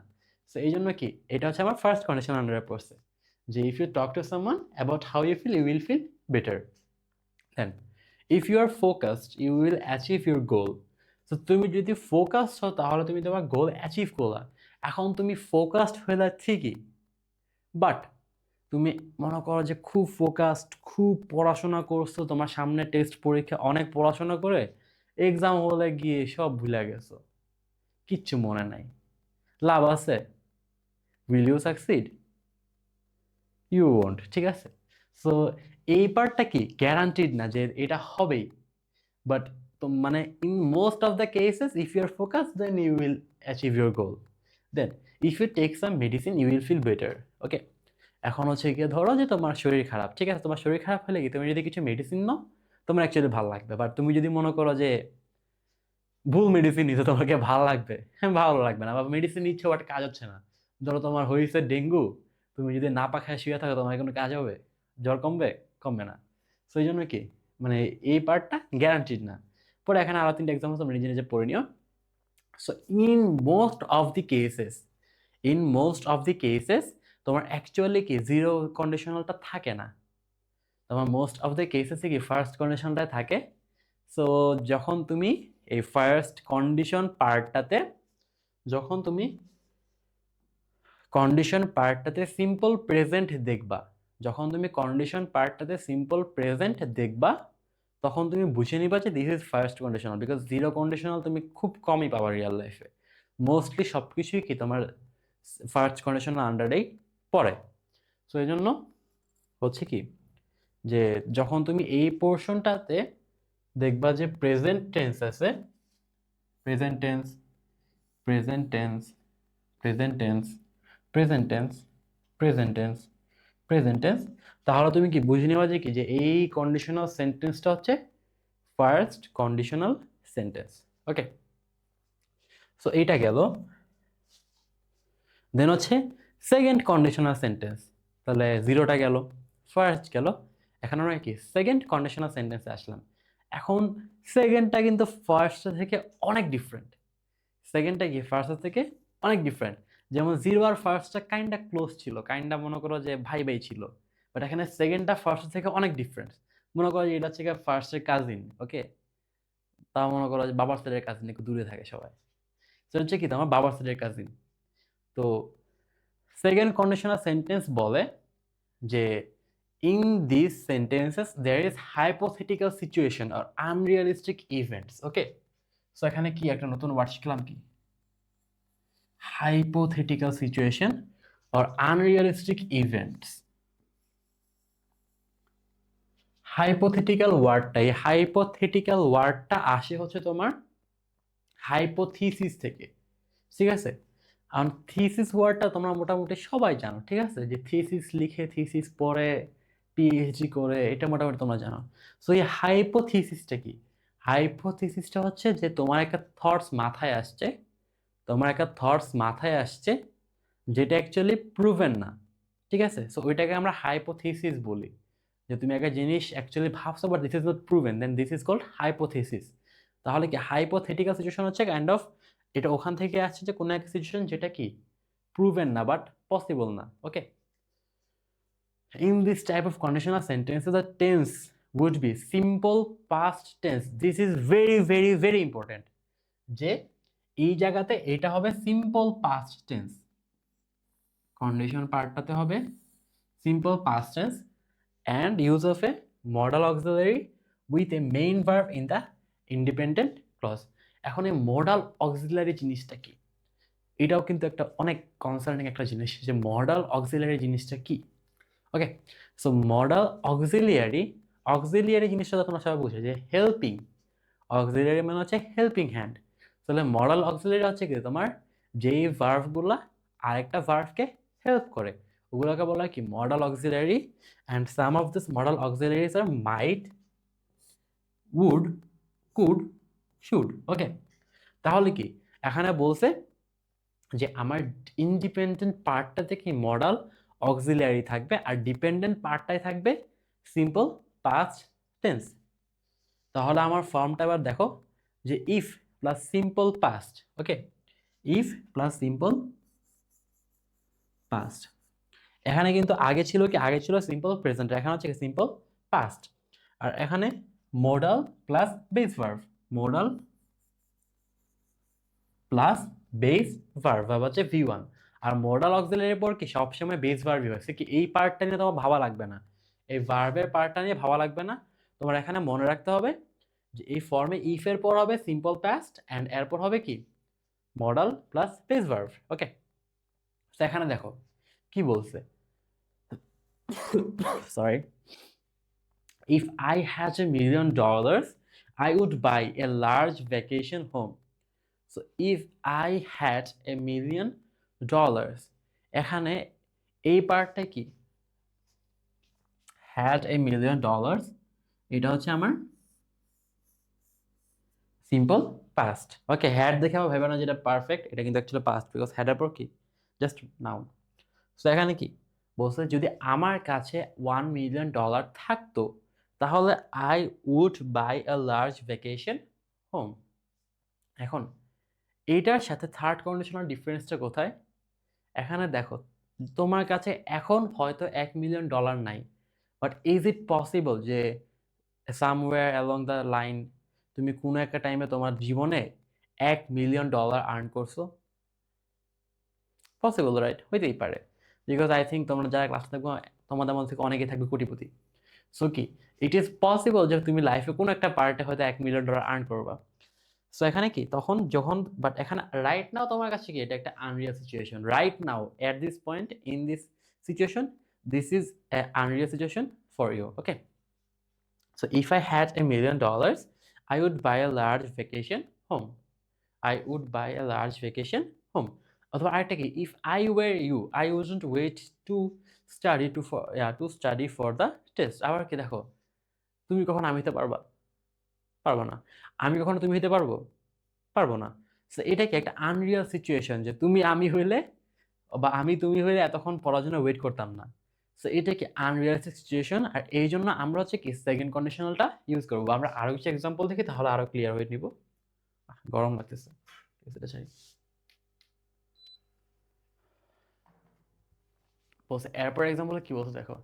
সো এই জন্য কি এটা হচ্ছে আমার ফার্স্ট কন্ডিশন আন্ডারে পড়ছে, যে if you talk to someone about how you feel you will feel better. Then if you are focused you will achieve your goal. তো তুমি যদি ফোকাসড হও তাহলে তুমি তোমার গোল অ্যাচিভ করলা। এখন তুমি ফোকাসড হয়ে যায় ঠিকই, বাট তুমি মনে করো যে খুব ফোকাসড, খুব পড়াশোনা করছো, তোমার সামনে টেস্ট পরীক্ষা, অনেক পড়াশোনা করে এক্সাম হলে গিয়ে সব ভুলে গেছো, কিচ্ছু মনে নাই, লাভ আছে? Will you succeed? You won't, ঠিক আছে? সো এই পার্টটা কি গ্যারান্টিড না যে এটা হবেই, বাট তো মানে in most of the cases if you are focus then you will achieve your goal. Then if you take some medicine you will feel better. Okay, এখন হচ্ছে গিয়ে ধরো যে তোমার শরীর খারাপ, ঠিক আছে? তোমার শরীর খারাপ হলে কি তুমি যদি কিছু মেডিসিন নাও তোমার অ্যাকচুয়ালি ভালো লাগবে, বাট তুমি যদি মনে করো যে ভুল মেডিসিন নিচ্ছে, তোমাকে ভালো লাগবে? হ্যাঁ, ভালো লাগবে না। বা মেডিসিন নিচ্ছ বাট কাজ হচ্ছে না। ধরো তোমার হয়েছে ডেঙ্গু, তুমি যদি না পাখায় শুয়ে থাকো তোমার কোনো কাজ হবে? জ্বর কমবে? কমবে না। তো এই জন্য কি, মানে এই পার্টটা গ্যারান্টিড না। পরে এখানে আরো 3টা এক্সাম্পল তোমরা নিজে নিজে পড়ে নিও। So in most of the cases, in most of the cases তোমার অ্যাকচুয়ালি কি জিরো কন্ডিশনালটা থাকে না। তোমার মোস্ট অফ দ্য কেসেসে কি ফার্স্ট কন্ডিশনটাই থাকে। সো যখন তুমি এই ফার্স্ট কন্ডিশন পার্টটাতে, যখন তুমি কন্ডিশন পার্টটাতে সিম্পল প্রেজেন্ট দেখবা, যখন তুমি কন্ডিশন পার্টটাতে সিম্পল প্রেজেন্ট দেখবা, তখন তুমি বুঝে নিবা যে this is first conditional. Because zero conditional তুমি খুব কমই পাবা রিয়েল লাইফে। মোস্টলি সব কিছুই কি তোমার ফার্স্ট কন্ডিশনাল আন্ডারেই পড়ে। সো এই জন্য হচ্ছে কি, যে যখন তুমি এই পোর্শনটাতে দেখবা যে প্রেজেন্ট টেন্স আছে, present tense, present tense, present tense, present tense, present tense, present tense, তাহলে তুমি কি বুঝে নেওয়া যে কি যে এই কন্ডিশনাল সেন্টেন্সটা হচ্ছে ফার্স্ট কন্ডিশনাল সেন্টেন্স। ওকে, সো এইটা গেল। দেন হচ্ছে সেকেন্ড কন্ডিশনাল সেন্টেন্স। তাহলে জিরোটা গেল, ফার্স্ট গেল, এখন আমরা কি সেকেন্ড কন্ডিশনাল সেন্টেন্সে আসলাম। এখন সেকেন্ডটা কিন্তু ফার্স্টটা থেকে অনেক ডিফারেন্ট। সেকেন্ডটা কি ফার্স্টের থেকে অনেক ডিফারেন্ট। যেমন জিরো আর ফার্স্টটা কাইন্ডা ক্লোজ ছিল, কাইন্ডা মনে করো যে ভাই ভাই ছিল, বাট এখানে সেকেন্ডটা ফার্স্টের থেকে অনেক ডিফারেন্ট। মনে করো যে এটা হচ্ছে ফার্স্টের কাজিন, ওকে, তা মনে করো যে বাবার সাইডের কাজিন, একটু দূরে থাকে সবাই, তো হচ্ছে কি তোমার বাবার সাইডের কাজিন। তো সেকেন্ড কন্ডিশনাল সেন্টেন্স বলে যে in this sentences there is hypothetical situation or unrealistic events. Okay, so এখানে কি একটা নতুন ওয়ার্ড শিখলাম, কি hypothetical situation or unrealistic events. Hypothetical ওয়ার্ডটা, এই হাইপোথেটিক্যাল ওয়ার্ডটা আসে হচ্ছে তোমার হাইপোথিসিস থেকে, ঠিক আছে? আর থিসিস ওয়ার্ডটা তোমরা মোটামুটি সবাই জানো, ঠিক আছে, যে থিসিস লিখে থিসিস পড়ে পিএইচডি করে, এটা মোটামুটি তোমরা জানো। সো এই হাইপোথিসিসটা কি? হাইপোথিসিসটা হচ্ছে যে তোমার একটা থটস মাথায় আসছে, তোমার একটা থটস মাথায় আসছে যেটা অ্যাকচুয়ালি প্রুভেন না, ঠিক আছে? সো ওইটাকে আমরা হাইপোথিসিস বলি, যে তুমি একটা জিনিস অ্যাকচুয়ালি ভাবছো but this is not proven, then this is called hypothesis. তাহলে কি হাইপোথেটিক্যাল সিচুয়েশন হচ্ছে কাইন্ড অফ, এটা ওখান থেকে আসছে যে কোনো একটা সিচুয়েশন যেটা কি প্রুভেন না বাট পসিবল না। Okay, in this type of conditional sentences the tense would be simple past tense. This is very very very important, যে এই জায়গাতে এটা হবে সিম্পল পাস্ট টেন্স, কন্ডিশন পার্টটাতে হবে simple past tense and use of a modal auxiliary with a main verb in the independent clause. এখন এই modal auxiliary জিনিসটা কি, এটাও কিন্তু একটা অনেক কনসার্নিং একটা জিনিস, যে মডাল অক্সিলারি জিনিসটা কি। ওকে, সো মডাল অক্সিলিয়ারি, অক্সিলিয়ারি জিনিসটা তো তোমরা সবাই বুঝে যে হেল্পিং, অক্সিলিয়ারি মানে হচ্ছে হেল্পিং হ্যান্ড। তাহলে মডাল অক্সিলিয়ারি হচ্ছে কি তোমার যেই ভার্বগুলা আরেকটা ভার্বকে হেল্প করে, ওগুলোকে বলা হয় কি modal auxiliary. And some of this modal auxiliaries are might, would, could, should. Okay, তাহলে কি এখানে বলছে যে আমার ইন্ডিপেন্ডেন্ট পার্টটাতে কি মডাল অক্সিলারি থাকবে আর ডিপেন্ডেন্ট পার্টটাই থাকবে সিম্পল পাস্ট টেন্স। তাহলে আমার ফর্মটা এবার দেখো, যে if plus simple past. Okay, if plus simple past. এখানে কিন্তু আগে ছিল কি, আগে ছিল সিম্পল প্রেজেন্ট, এখানে হচ্ছে সিম্পল পাস্ট। আর এখানে modal plus base verb, modal plus base verb, verb হচ্ছে V1। আর মডাল অক্সিলারির পর কি সবসময় বেস ভার্বই হয়, কি এই পার্টটা নিয়ে তোমার ভাবা লাগবে না, এই ভার্বের পার্টটা নিয়ে ভাবা লাগবে না। তোমার এখানে মনে রাখতে হবে যে এই ফর্মে ইফ এর পর হবে সিম্পল পাস্ট অ্যান্ড এরপর হবে কি মডাল প্লাস বেস ভার্ব। ওকে, তো এখানে দেখো কি বলছে, sorry, if I had $1,000,000 I would buy a large vacation home. So if I had $1,000,000, এখানে এই পার্টটা কি had $1,000,000, এটা হচ্ছে আমার সিম্পল পাস্ট। ওকে, হ্যাড দেখে আমার ভেবে না যেটা পারফেক্ট, এটা কিন্তু অ্যাকচুয়ালি পাস্ট, বিকজ হ্যাডের পর কি জাস্ট নাউন। সো এখানে কি বলছে, যদি আমার কাছে $1 million থাকতো তাহলে I would buy a large vacation home. এখন এইটার সাথে থার্ড কন্ডিশনাল ডিফারেন্সটা কোথায়? এখানে দেখো, তোমার কাছে এখন হয়তো $1 million নাই, বাট ইজ ইট পসিবল যে সামওয়্যার অ্যালং দ্য লাইন তুমি কোনো একটা টাইমে তোমার জীবনে $1 million আর্ন করছো? Possible, right? হইতেই পারে, বিকজ আই থিঙ্ক তোমরা যারা ক্লাস থাকবো তোমাদের মধ্যে থেকে অনেকেই থাকবে কোটিপতি। সো কি ইট ইজ পসিবল যে তুমি লাইফে কোনো একটা পার্টে হয়তো $1 million আর্ন করবা। সো এখানে কি তখন যখন, বাট এখানে রাইট নাও তোমার কাছে কি এটা একটা unreal situation. Right now at this point in this situation, this is unreal situation for you. Okay, so if I had $1 million, I would buy a large vacation home. I would buy a large vacation home. অথবা আরেকটা কি, if I were you, I wouldn't wait to study for the test. আবার কি দেখো, তুমি কখনো আমি হতে পারবা? পারবা না। আমি কখনো তুমি হতে পারবো? পারবো না। সো এটা কি একটা আনরিয়াল সিচুয়েশন যে তুমি আমি হইলে বা আমি তুমি হইলে এতক্ষণ পড়ার জন্য ওয়েট করতাম না। সো এটা কি আনরিয়ালিস্টিক সিচুয়েশন, আর এই জন্য আমরা হচ্ছে কি সেকেন্ড কন্ডিশনালটা ইউজ করবো। আমরা আরো কিছু এক্সাম্পল দেখি, তাহলে আরো ক্লিয়ার হয়ে নিব। গরম লাগতেছে, এটা চাই। বলছে এরপর এক্সাম্পলে কি বলছে দেখো,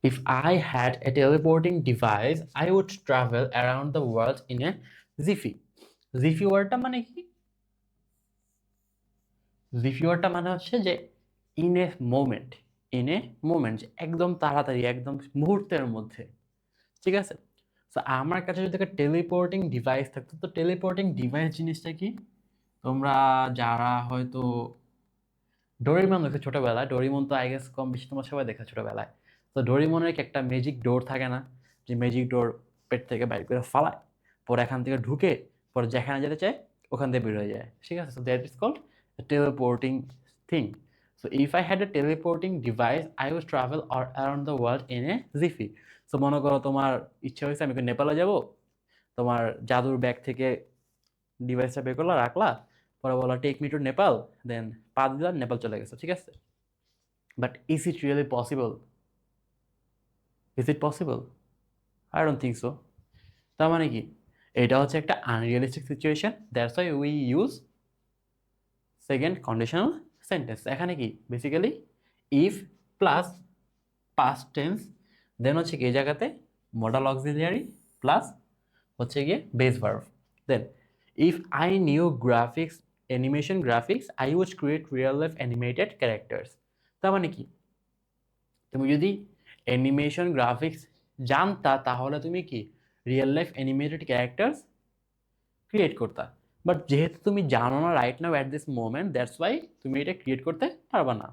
if I had a teleporting device I would travel around the world in a jiffy. Jiffy ওয়ার্ডটা মানে কি? জিফি ওয়ার্ডটা মানে হচ্ছে যে in a moment, in a moment, একদম তাড়াতাড়ি, একদম মুহূর্তের মধ্যে। ঠিক আছে, সো আমার কাছে যদি একটা টেলিপোর্টিং ডিভাইস থাকতো, তো টেলিপোর্টিং ডিভাইস জিনিসটা কি? তোমরা যারা হয়তো ডোরেমন দেখে ছোটবেলায়, ডোরেমন তো আই গেস কম বেশি তোমার সবাই দেখা ছোটবেলায়। তো ডোরেমনের কি একটা ম্যাজিক ডোর থাকে না, যে ম্যাজিক ডোর পেট থেকে বাইর করে ফালায়, পরে এখান থেকে ঢুকে পরে যেখানে যেতে চায় ওখান থেকে বের হয়ে যায়। ঠিক আছে, so that is called teleporting thing. So if I had a teleporting device I will travel around the world in a jiffy. So মনে করো তোমার ইচ্ছা হয়েছে আমি নেপালে যাব, তোমার জাদুর ব্যাগ থেকে ডিভাইসটা বের করলা, রাখলা, পরে বলো take me to Nepal, then পা দিলাম, নেপাল চলে গেছে। ঠিক আছে, but is it really possible? Is it possible? I don't think so. তার মানে কি এটা হচ্ছে একটা unrealistic situation, that's why we use second conditional sentence. এখানে কি basically if plus past tense, then হচ্ছে কি এই জায়গাতে মডাল অক্সিলিয়ারি প্লাস হচ্ছে গিয়ে base verb. Then if I knew graphics, animation graphics, I would create real life animated characters. তার মানে কি তুমি যদি অ্যানিমেশন গ্রাফিক্স জানতা তাহলে তুমি কি real life animated characters create করতা। বাট যেহেতু তুমি জানো না right now at this moment, that's why তুমি এটা ক্রিয়েট করতে পারবা না।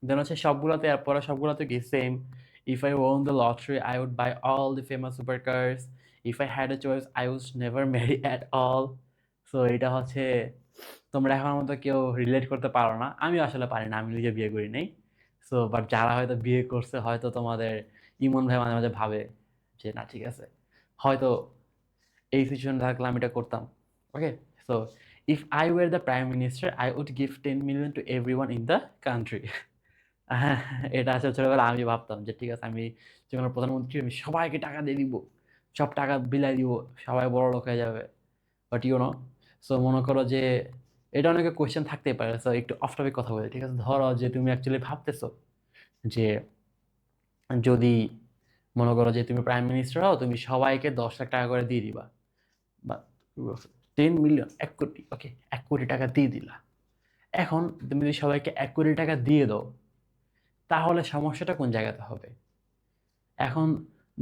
দেন হচ্ছে সবগুলোতে এরপরে সবগুলোতে কি same, if I won the lottery I would buy all the famous super cars, if I had a choice I would never marry at all. So এটা হচ্ছে তোমরা এখন মতো কেউ রিলেট করতে পারো না, আমি আসলে পারি না, আমি নিজে বিয়ে করি নাই। সো বাট যারা হয়তো বিয়ে করছে হয়তো তোমাদের ইমন ভাই মাঝে মাঝে ভাবে যে না ঠিক আছে, হয়তো এই সিচুয়েশন থাকলে আমি এটা করতাম। Okay, so if I were the prime minister I would give 10 million to everyone in the country. হ্যাঁ, এটা আসলে ছোটবেলায় আমি ভাবতাম যে ঠিক আছে আমি যখন প্রধানমন্ত্রী আমি সবাইকে টাকা দিয়ে দিব, সব টাকা বিলাই দিব, সবাই বড় লোক হয়ে যাবে। বাট ইউ নো, সো মনে করো যে এটা অনেকে কোয়েশ্চেন থাকতেই পারে। সো একটু অফ টপিক কথা বলি, ঠিক আছে? ধরো যে তুমি অ্যাকচুয়ালি ভাবতেছো যে যদি মনে করো যে তুমি প্রাইম মিনিস্টার হও, তুমি সবাইকে 10 লাখ টাকা করে দিয়ে দিবা, বা 10 মিলিয়ন, 1 কোটি, ওকে 1 কোটি টাকা দিয়ে দিলা। এখন তুমি যদি সবাইকে 1 কোটি টাকা দিয়ে দাও তাহলে সমস্যাটা কোন জায়গাতে হবে? এখন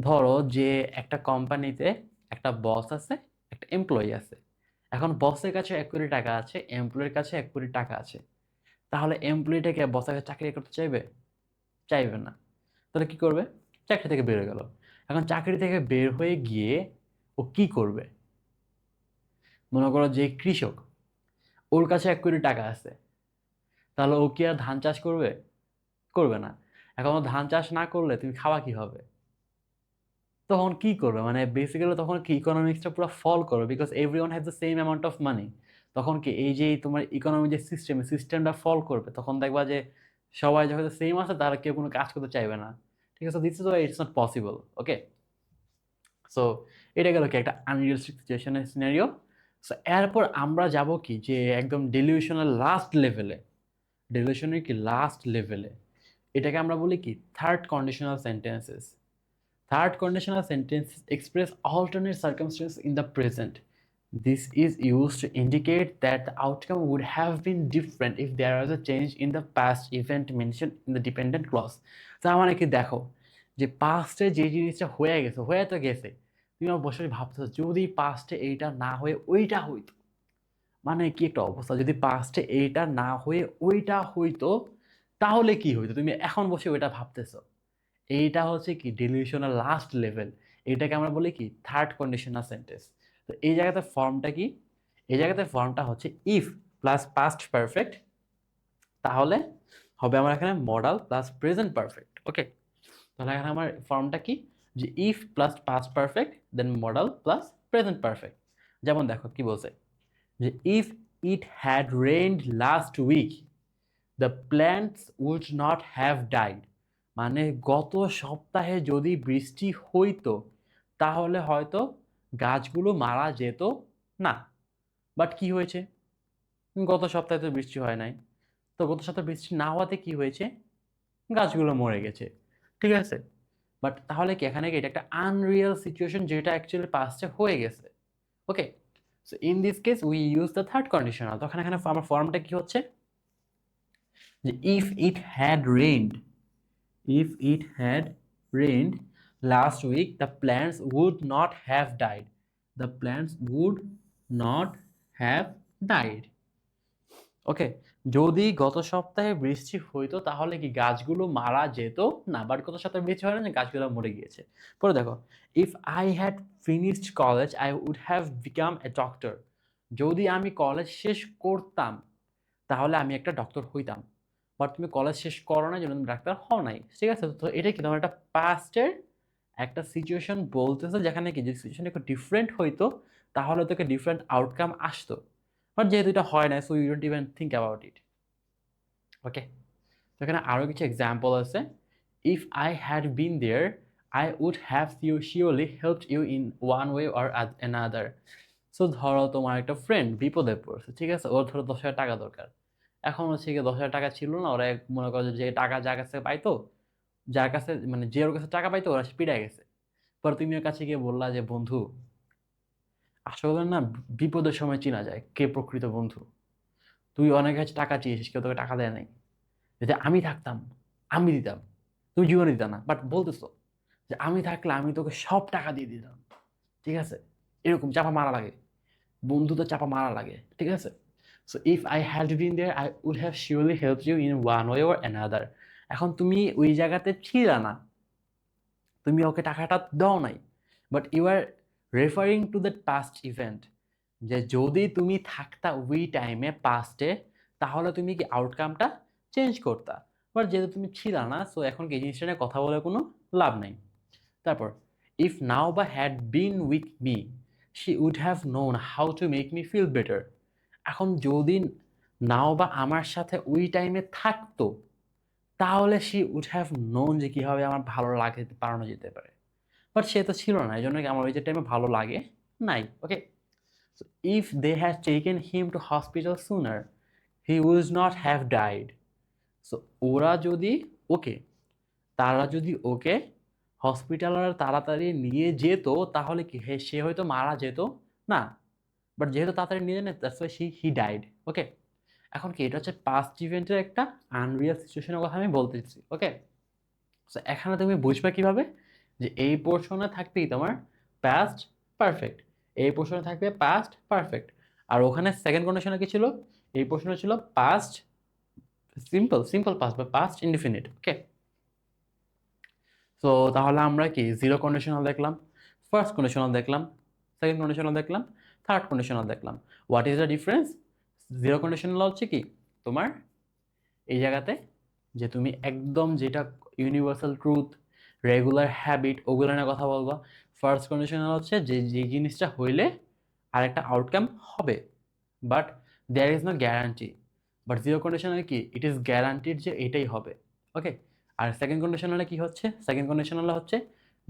ধরো যে একটা কোম্পানিতে একটা বস আছে, একটা এমপ্লয়ি আছে। এখন বসের কাছে 1 কোটি টাকা আছে, এমপ্লয়ির কাছে 1 কোটি টাকা আছে। তাহলে এমপ্লয়িটাকে বসের কাছে চাকরি করতে চাইবে? চাইবে না। তাহলে কি করবে? চাকরি থেকে বের হয়ে গেল। এখন চাকরি থেকে বের হয়ে গিয়ে ও কি করবে? মনে করো যে কৃষক, ওর কাছে 1 কোটি টাকা আছে, তাহলে ও কি আর ধান চাষ করবে? করবে না। এখন ও ধান চাষ না করলে তুমি খাওয়া কি হবে? তখন কি করবে, মানে বেসিক্যালি তখন কি ইকোনমিক্সটা পুরো ফল করবে, because everyone has the same amount of money. তখন কি এই যে তোমার ইকোনমি যে সিস্টেমটা ফল করবে, তখন দেখবা যে সবাই যখন সেম আছে তারা কেউ কোনো কাজ করতে চাইবে না। ঠিক আছে, this is why it's not possible. Okay, so এটা গেল কি একটা আনরিয়ালিস্টিক সিচুয়েশনের সিনারিও। সো এরপর আমরা যাব কি যে একদম ডেলিউশনের লাস্ট লেভেলে, ডেলিউশনের কি লাস্ট লেভেলে, এটাকে আমরা বলি কি third conditional sentences. Third conditional sentence express alternate circumstances in the present. This is used to indicate that the outcome would have been different if there was a change in the past event mentioned in the dependent clause. তার মানে কি দেখো, যে পাস্টে যে জিনিসটা হয়ে গেছে হয়ে তো গেছে, তুমি অবশ্যই ভাবছো যদি পাস্টে এইটা না হয়ে ওইটা হইতো, মানে কি একটা অবস্থা, যদি পাস্টে এইটা না হয়ে ওইটা হইতো তাহলে কি হইতো, তুমি এখন বসে ওইটা ভাবতেছো। এইটা হচ্ছে কি ডিলিউশনাল লাস্ট লেভেল, এটাকে আমরা বলি কি থার্ড কন্ডিশনাল সেন্টেন্স। তো এই জায়গাতে ফর্মটা কি, এই জায়গাতে ফর্মটা হচ্ছে ইফ প্লাস পাস্ট পারফেক্ট, তাহলে হবে আমার এখানে modal plus present perfect. Okay, তাহলে এখানে আমার ফর্মটা কি, যে if plus past perfect then modal plus present perfect. যেমন দেখো কি বলছে, যে if it had rained last week the plants would not have died. মানে গত সপ্তাহে যদি বৃষ্টি হইতো তাহলে হয়তো গাছগুলো মারা যেত না। বাট কি হয়েছে, গত সপ্তাহে তো বৃষ্টি হয় নাই, তো গত সপ্তাহে বৃষ্টি না হওয়াতে কি হয়েছে, গাছগুলো মরে গেছে। ঠিক আছে, বাট তাহলে কি এখানে কি এটা একটা আনরিয়েল সিচুয়েশন যেটা অ্যাকচুয়ালি পাস্টে হয়ে গেছে। Okay, so in this case we use the third conditional. তখন এখানে আমার ফর্মটা কি হচ্ছে, যে if it had rained, if it had rained last week, the plants would not have died. The plants would not have died. ওকে, যদি গত সপ্তাহে বৃষ্টি হইতো তাহলে কি গাছগুলো মারা যেত না, বাট গত সপ্তাহে বৃষ্টি হয় না, গাছগুলো মরে গিয়েছে। পরে দেখো, if I had finished college I would have become a doctor. যদি আমি কলেজ শেষ করতাম তাহলে আমি একটা ডক্টর হইতাম, বাট তুমি কলেজ শেষ করো না, যেন তুমি ডাক্তার হও নাই। ঠিক আছে, তো এটা কি তোমার একটা পাস্টের একটা সিচুয়েশন বলতেছে, যেখানে কি যে সিচুয়েশন একটু ডিফারেন্ট হইতো তাহলে তোকে ডিফারেন্ট আউটকাম আসতো, বাট যেহেতু এটা হয় না, so you don't even think about it. Okay, তো এখানে আরও কিছু এক্সাম্পল আছে। If I had been there I would have surely helped you in one way or another. So ধরো তোমার একটা ফ্রেন্ড বিপদে পড়ছে, ঠিক আছে, ওর ধরো 10,000 টাকা দরকার। এখন হচ্ছে গিয়ে 10,000 টাকা ছিল না, ওরা মনে করো যে টাকা যার কাছে পাইতো, যার কাছে মানে যে ওর কাছে টাকা পাইতো ওরা পিড়ায় গেছে। পরে তুমি ওর কাছে গিয়ে বললা যে বন্ধু, আসলে না বিপদের সময় চেনা যায় কে প্রকৃত বন্ধু। তুই অনেক কাছে টাকা চেয়েছিস, কেউ তোকে টাকা দেয় নাই, যদি আমি থাকতাম আমি দিতাম, তুমি জীবনে দিতা না, বাট বলতেছো যে আমি থাকলে আমি তোকে সব টাকা দিয়ে দিতাম। ঠিক আছে, এরকম চাপা মারা লাগে, বন্ধু তো চাপা মারা লাগে। ঠিক আছে, so if I had been there I would have surely help you in one way or another. এখন তুমি ওই জায়গাতে ছিল না, তুমি ওকে টাকাটা দাও নাই, but you are referring to that past event, যে যদি তুমি থাকতা ওই টাইমে পাস্টে তাহলে তুমি কি আউটকামটা চেঞ্জ করতা, বাট যেহেতু তুমি ছিল না, সো এখন কি এই জিনিসটা নিয়ে কথা বলে কোনো লাভ নেই। তারপর ইফ নাও বা had been with me she would have known how to make me feel better. এখন যদি নাও বা আমার সাথে ওই টাইমে থাকতো তাহলে শি উড হ্যাভ নোন যে কীভাবে আমার ভালো লাগে বাড়ানো যেতে পারে, বাট সে তো ছিল না, এই জন্য কি আমার ওই যে টাইমে ভালো লাগে নাই। Okay, so if they have taken him to hospital sooner he would not have died. So ওরা যদি ওকে, তারা যদি ওকে হসপিটালে তাড়াতাড়ি নিয়ে যেত তাহলে কি সে হয়তো মারা যেত না, বাট যেহেতু তাড়াতাড়ি নিয়ে নেয় দ্যাটস ওয়াই হি ডাইড। ওকে, এখন কি এটা হচ্ছে পাস্ট ইভেন্টের একটা আনরিয়াল সিচুয়েশনের কথা আমি বলতেছি। ওকে, সো এখানে তুমি বুঝবে কিভাবে, যে এই পোর্শনে থাকবেই তোমার পাস্ট পারফেক্ট, এই পোর্শনে থাকবে পাস্ট পারফেক্ট, আর ওখানে সেকেন্ড কন্ডিশনে কি ছিল, এই পোর্শনে ছিল পাস্ট সিম্পল পাস্ট বা পাস্ট ইনডিফিনিট। ওকে, সো তাহলে আমরা কি জিরো কন্ডিশনাল দেখলাম, ফার্স্ট কন্ডিশনাল দেখলাম, সেকেন্ড কন্ডিশনাল দেখলাম, থার্ড কন্ডিশনাল দেখলাম। What is the difference? Zero conditional হচ্ছে কি তোমার এই জায়গাতে যে তুমি একদম যেটা ইউনিভার্সাল ট্রুথ রেগুলার হ্যাবিট, ওগুলো নিয়ে কথা বলবা। ফার্স্ট কন্ডিশনাল হচ্ছে যে যে জিনিসটা হইলে আরেকটা আউটকাম হবে, but there is no guarantee. But zero কন্ডিশনালে কি, ইট ইজ গ্যারান্টিড যে এটাই হবে। ওকে। আর সেকেন্ড কন্ডিশনালে কি হচ্ছে, সেকেন্ড কন্ডিশনালে হচ্ছে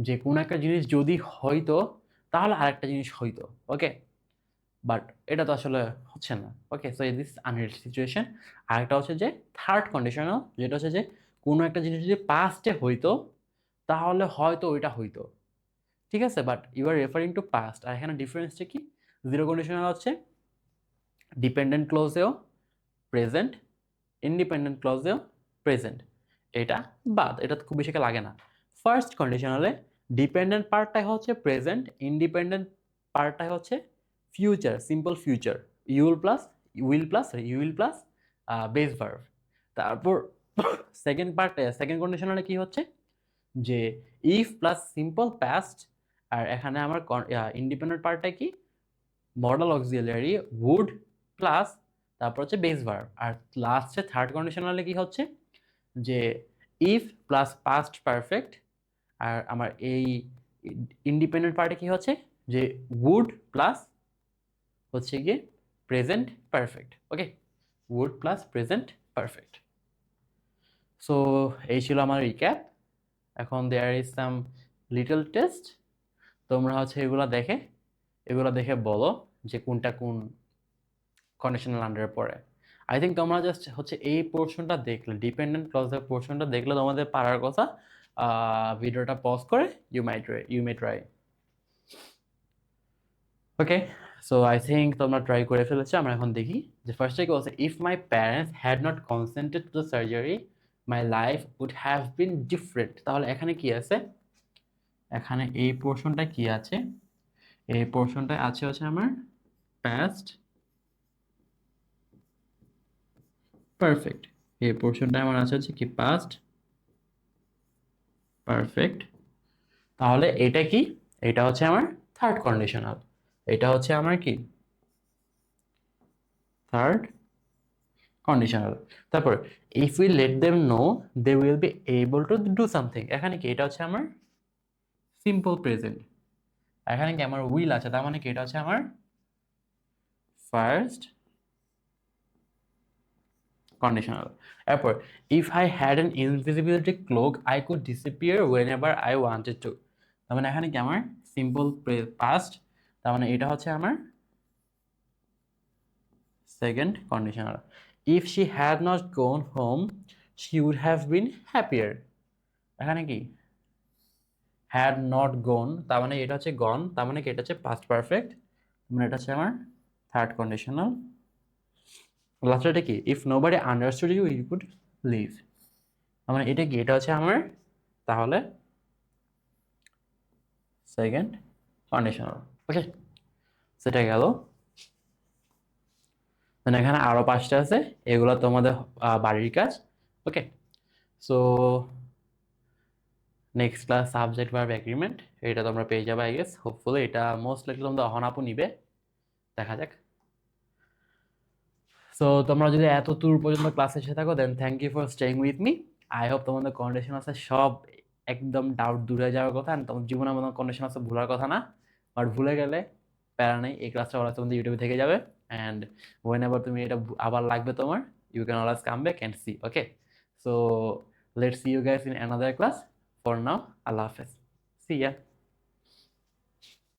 যে কোনো একটা জিনিস যদি হয়তো তাহলে আরেকটা জিনিস হইতো। ওকে, বাট এটা তো আসলে হচ্ছে না। ওকে, সো দিস আনরিয়েলিস্টিক সিচুয়েশন। আরেকটা হচ্ছে যে থার্ড কন্ডিশনাল, যেটা হচ্ছে যে কোনো একটা জিনিস যদি পাস্টে হইতো তাহলে হয়তো ওইটা হইতো। ঠিক আছে, but you are referring to past. আর এখানে ডিফারেন্সটা কি, জিরো কন্ডিশনাল হচ্ছে ডিপেন্ডেন্ট ক্লোজেও প্রেজেন্ট, ইন্ডিপেন্ডেন্ট ক্লজেও প্রেজেন্ট, এটা বাদ, এটা খুব বেশি লাগে না। ফার্স্ট কন্ডিশনালে ডিপেন্ডেন্ট পার্টটাই হচ্ছে প্রেজেন্ট, ইন্ডিপেন্ডেন্ট পার্টটাই হচ্ছে future, simple future, will plus base verb. তারপর সেকেন্ড পার্টে, সেকেন্ড কন্ডিশনালে কি হচ্ছে যে ইফ প্লাস সিম্পল পাস্ট, আর এখানে আমার ইন্ডিপেন্ডেন্ট পার্টটা কি, মডাল অক্সিলারি উড প্লাস তারপর হচ্ছে বেস ভার্ব। আর লাস্টে থার্ড কন্ডিশনালে কি হচ্ছে যে ইফ প্লাস পাস্ট পারফেক্ট, আর আমার এই ইন্ডিপেন্ডেন্ট পার্টে কি হচ্ছে যে উড প্লাস হচ্ছে গিয়ে present perfect. Okay, would plus present perfect. So এই ছিল আমার রিক্যাপ। এখন there is some little test, তোমরা হচ্ছে এগুলো দেখে বলো যে কোনটা কোন কন্ডিশনাল আন্ডারে পড়ে। আই থিঙ্ক তোমরা জাস্ট হচ্ছে এই পোর্শনটা দেখলে, ডিপেন্ডেন্ট ক্লজের পোর্শনটা দেখলে তোমাদের পারার কথা। ভিডিওটা পজ করে you may try. Okay, so I think তোমরা ট্রাই করে ফেলেছো। আমরা এখন দেখি যে ফার্স্টে কি বলছে, if my parents had not consented to the surgery my life would have been different. তাহলে এখানে কি আছে, এখানে এই পোর্শনটা কি আছে, এই পোর্শনটা আছে হচ্ছে আমার পাস্ট পারফেক্ট। এই পোর্শনটা আমার আছে হচ্ছে কি পাস্ট পারফেক্ট। তাহলে এটা কি, এটা হচ্ছে আমার থার্ড কন্ডিশনাল, এটা হচ্ছে আমার কি থার্ড কন্ডিশনাল। তারপর if we let them know they will be able to do something, এখানে কি এটা হচ্ছে আমার সিম্পল প্রেজেন্ট। এখানে কি আমার উইল আছে, তার মানে কি এটা হচ্ছে আমার ফার্স্ট কন্ডিশনাল। এরপর if I had an invisibility cloak I could disappear হোয়েনেভার I wanted to, তার মানে এখানে কি আমার সিম্পল পাস্ট, তার মানে এটা হচ্ছে আমার second conditional. If she had not gone home she would have been happier, এখানে কি হ্যাড নট গন, তার মানে এটা হচ্ছে গন, তার মানে কি এটা হচ্ছে পাস্ট পারফেক্ট, মানে এটা হচ্ছে আমার থার্ড কন্ডিশনাল। লাস্টটা কি, if nobody understood you you could live, মানে এটা কি, এটা হচ্ছে আমার তাহলে সেকেন্ড কন্ডিশনাল। ওকে, সেটা গেল। মানে এখানে আরো 5টা আছে, এগুলো তোমাদের বাড়ির কাজ। Okay, so next class subject verb agreement, এটা তোমরা পেয়ে যাবে আই গেস, হোপফুলি। এটা মোস্ট লাইকলি তোমরা অহনাপু নিবে, দেখা যাক। সো তোমরা যদি এত দূর পর্যন্ত ক্লাসে এসে থাকো then thank you for staying with me. I hope তোমাদের কন্ডিশন আছে সব একদম ডাউট দূর হয়ে যাওয়ার কথা, তোমার জীবনে আমাদের কন্ডিশন আছে ভুলার কথা না। বাট ভুলে গেলে প্যারা নেই, এই ক্লাসটা ওরা তোমাদের ইউটিউবে থেকে যাবে। অ্যান্ড ওয়েন এভার তুমি এটা আবার লাগবে তোমার, you can always come back and see. Okay, so let's see you guys in another class. For now, আল্লাহ হাফেজ, সি ইয়া।